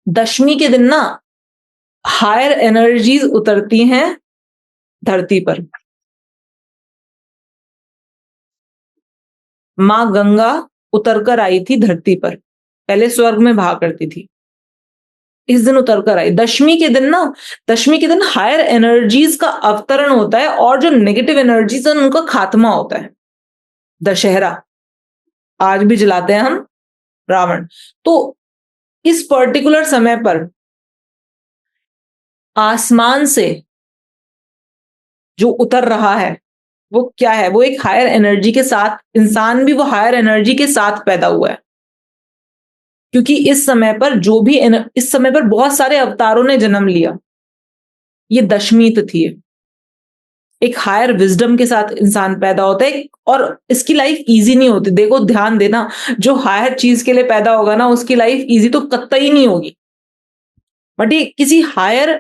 A: दशमी के दिन ना हायर एनर्जीज उतरती हैं धरती पर। मां गंगा उतरकर आई थी धरती पर, पहले स्वर्ग में भाग करती थी, इस दिन उतरकर आई। दशमी के दिन ना, दशमी के दिन हायर एनर्जीज का अवतरण होता है और जो नेगेटिव एनर्जीज है उनका खात्मा होता है। दशहरा आज भी जलाते हैं हम रावण। तो इस पर्टिकुलर समय पर आसमान से जो उतर रहा है वो क्या है? वो एक हायर एनर्जी के साथ, इंसान भी वो हायर एनर्जी के साथ पैदा हुआ है, क्योंकि इस समय पर इस समय पर बहुत सारे अवतारों ने जन्म लिया। ये दशमी तिथि है, एक हायर विजडम के साथ इंसान पैदा होता है और इसकी लाइफ इजी नहीं होती। देखो ध्यान देना, जो हायर चीज के लिए पैदा होगा ना उसकी लाइफ इजी तो कतई नहीं होगी, बट ये किसी हायर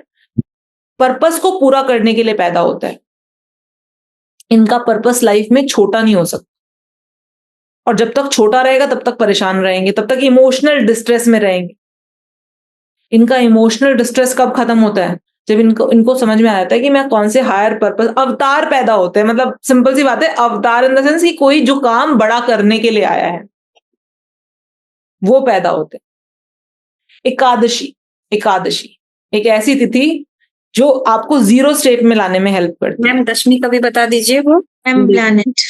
A: पर्पस को पूरा करने के लिए पैदा होता है। इनका पर्पस लाइफ में छोटा नहीं हो सकता, और जब तक छोटा रहेगा तब तक परेशान रहेंगे, तब तक इमोशनल डिस्ट्रेस में रहेंगे। इनका इमोशनल डिस्ट्रेस कब खत्म होता है? जब इनको समझ में आ जाता है कि मैं कौन से हायर पर्पस, अवतार पैदा होते हैं। मतलब सिंपल सी बात है, अवतार इन द सेंस कि कोई जो काम बड़ा करने के लिए आया है वो पैदा होते हैं। एकादशी, एकादशी एक ऐसी तिथि जो आपको जीरो स्टेट में लाने में हेल्प करती है।
D: मैम दशमी का भी बता दीजिए वो।
C: मैम प्लैनेट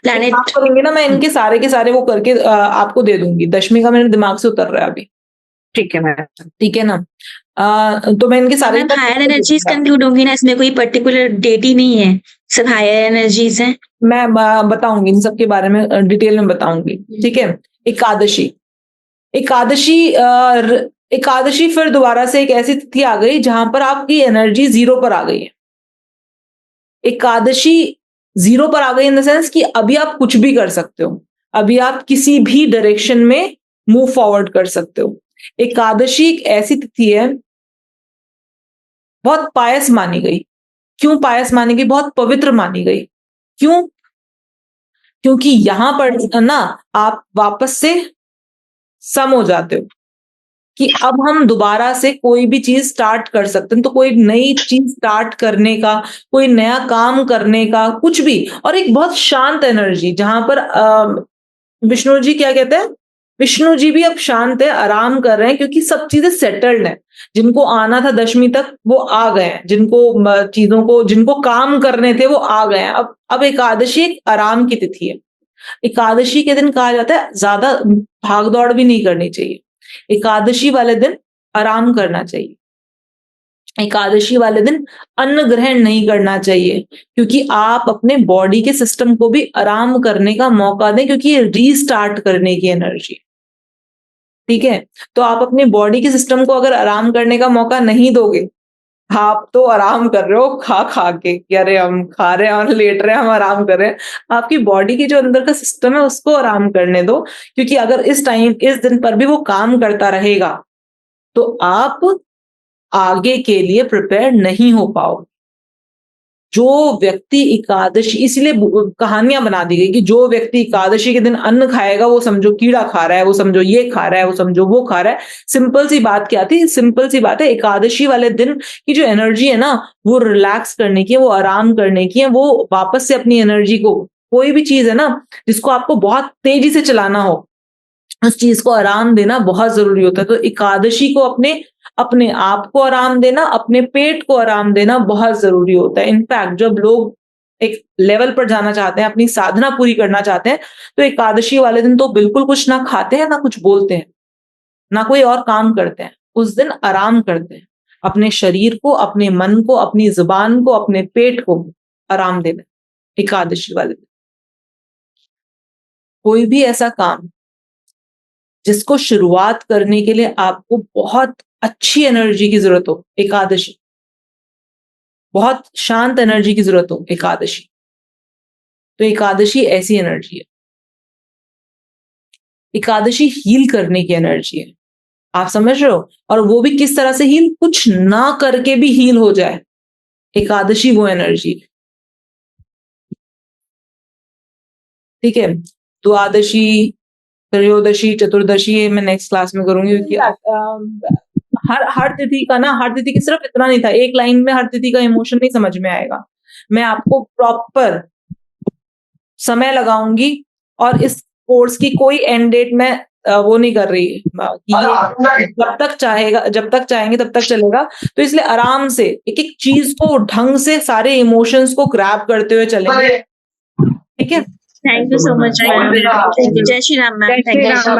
A: एक काम करेंगे ना, मैं इनके सारे के सारे वो करके आपको दे दूंगी। दशमी का मेरे दिमाग से उतर रहा है अभी,
D: ठीक है मैम।
A: ठीक है ना। तो मैं इनके सारे
C: हायर एनर्जीज कंक्लूड होंगी ना, इसमें कोई पर्टिकुलर डेट ही नहीं है, सब हायर एनर्जीज हैं।
A: मैं बताऊंगी इन सब के बारे में, डिटेल में बताऊंगी, ठीक है। एकादशी, एकादशी एकादशी फिर दोबारा से एक ऐसी तिथि आ गई जहां पर आपकी एनर्जी जीरो पर आ गई है। एकादशी जीरो पर आ गई इन द सेंस कि अभी आप कुछ भी कर सकते हो, अभी आप किसी भी डायरेक्शन में मूव फॉरवर्ड कर सकते हो। एकादशी एक ऐसी तिथि है, बहुत पायस मानी गई। क्यों पायस मानी गई? बहुत पवित्र मानी गई। क्यों? क्योंकि यहां पर ना आप वापस से सम हो जाते हो कि अब हम दोबारा से कोई भी चीज स्टार्ट कर सकते हैं। तो कोई नई चीज स्टार्ट करने का, कोई नया काम करने का, कुछ भी, और एक बहुत शांत एनर्जी जहां पर विष्णु जी क्या कहते हैं, विष्णु जी भी अब शांत है, आराम कर रहे हैं, क्योंकि सब चीजें सेटल्ड हैं। जिनको आना था दशमी तक वो आ गए हैं, जिनको चीजों को, जिनको काम करने थे वो आ गए हैं। अब एकादशी एक आराम की तिथि है। एकादशी के दिन कहा जाता है ज्यादा भाग दौड़ भी नहीं करनी चाहिए। एकादशी वाले दिन आराम करना चाहिए। एकादशी वाले दिन अन्न ग्रहण नहीं करना चाहिए, क्योंकि आप अपने बॉडी के सिस्टम को भी आराम करने का मौका दें, क्योंकि ये रीस्टार्ट करने की एनर्जी, ठीक है। तो आप अपनी बॉडी के सिस्टम को अगर आराम करने का मौका नहीं दोगे, आप तो आराम कर रहे हो खा खा के कि अरे हम खा रहे हैं और लेट रहे हैं, हम आराम कर रहे हैं। आपकी बॉडी की जो अंदर का सिस्टम है उसको आराम करने दो, क्योंकि अगर इस दिन पर भी वो काम करता रहेगा तो आप आगे के लिए प्रिपेयर नहीं हो पाओगे। जो व्यक्ति एकादशी, इसलिए कहानियां बना दी गई कि जो व्यक्ति एकादशी के दिन अन्न खाएगा वो समझो कीड़ा खा रहा है, वो समझो ये खा रहा है, वो समझो वो खा रहा है। सिंपल सी बात क्या थी? सिंपल सी बात है, एकादशी वाले दिन की जो एनर्जी है ना वो रिलैक्स करने की है, वो आराम करने की है, वो वापस से अपनी एनर्जी को, कोई भी चीज है ना जिसको आपको बहुत तेजी से चलाना हो, उस चीज को आराम देना बहुत जरूरी होता है। तो एकादशी को अपने आप को आराम देना, अपने पेट को आराम देना बहुत जरूरी होता है। इनफैक्ट जब लोग एक लेवल पर जाना चाहते हैं, अपनी साधना पूरी करना चाहते हैं, तो एकादशी वाले दिन तो बिल्कुल कुछ ना खाते हैं, ना कुछ बोलते हैं, ना कोई और काम करते हैं। उस दिन आराम करते हैं, अपने शरीर को, अपने मन को, अपनी जुबान को, अपने पेट को आराम देना है एकादशी वाले दिन। कोई भी ऐसा काम जिसको शुरुआत करने के लिए आपको बहुत अच्छी एनर्जी की जरूरत हो, एकादशी, बहुत शांत एनर्जी की जरूरत हो एकादशी, तो एकादशी ऐसी एनर्जी है। एकादशी हील करने की एनर्जी है, आप समझ रहे हो? और वो भी किस तरह से हील, कुछ ना करके भी हील हो जाए, एकादशी वो एनर्जी है। ठीक है, द्वादशी, त्रयोदशी, चतुर्दशी ये मैं नेक्स्ट क्लास में करूंगी, क्योंकि हर तिथि का ना, हर तिथि की सिर्फ इतना नहीं था, एक लाइन में हर तिथि का इमोशन नहीं समझ में आएगा। मैं आपको प्रॉपर समय लगाऊंगी, और इस कोर्स की कोई एंड डेट मैं वो नहीं कर रही कि ये जब तक चाहेंगे तब तक चलेगा। तो इसलिए आराम से एक एक चीज को ढंग से, सारे इमोशंस को ग्रैब करते हुए चलेंगे। ठीक है,
C: thank you so much ma'am. जय श्री राम मैम।
D: जय श्री राम।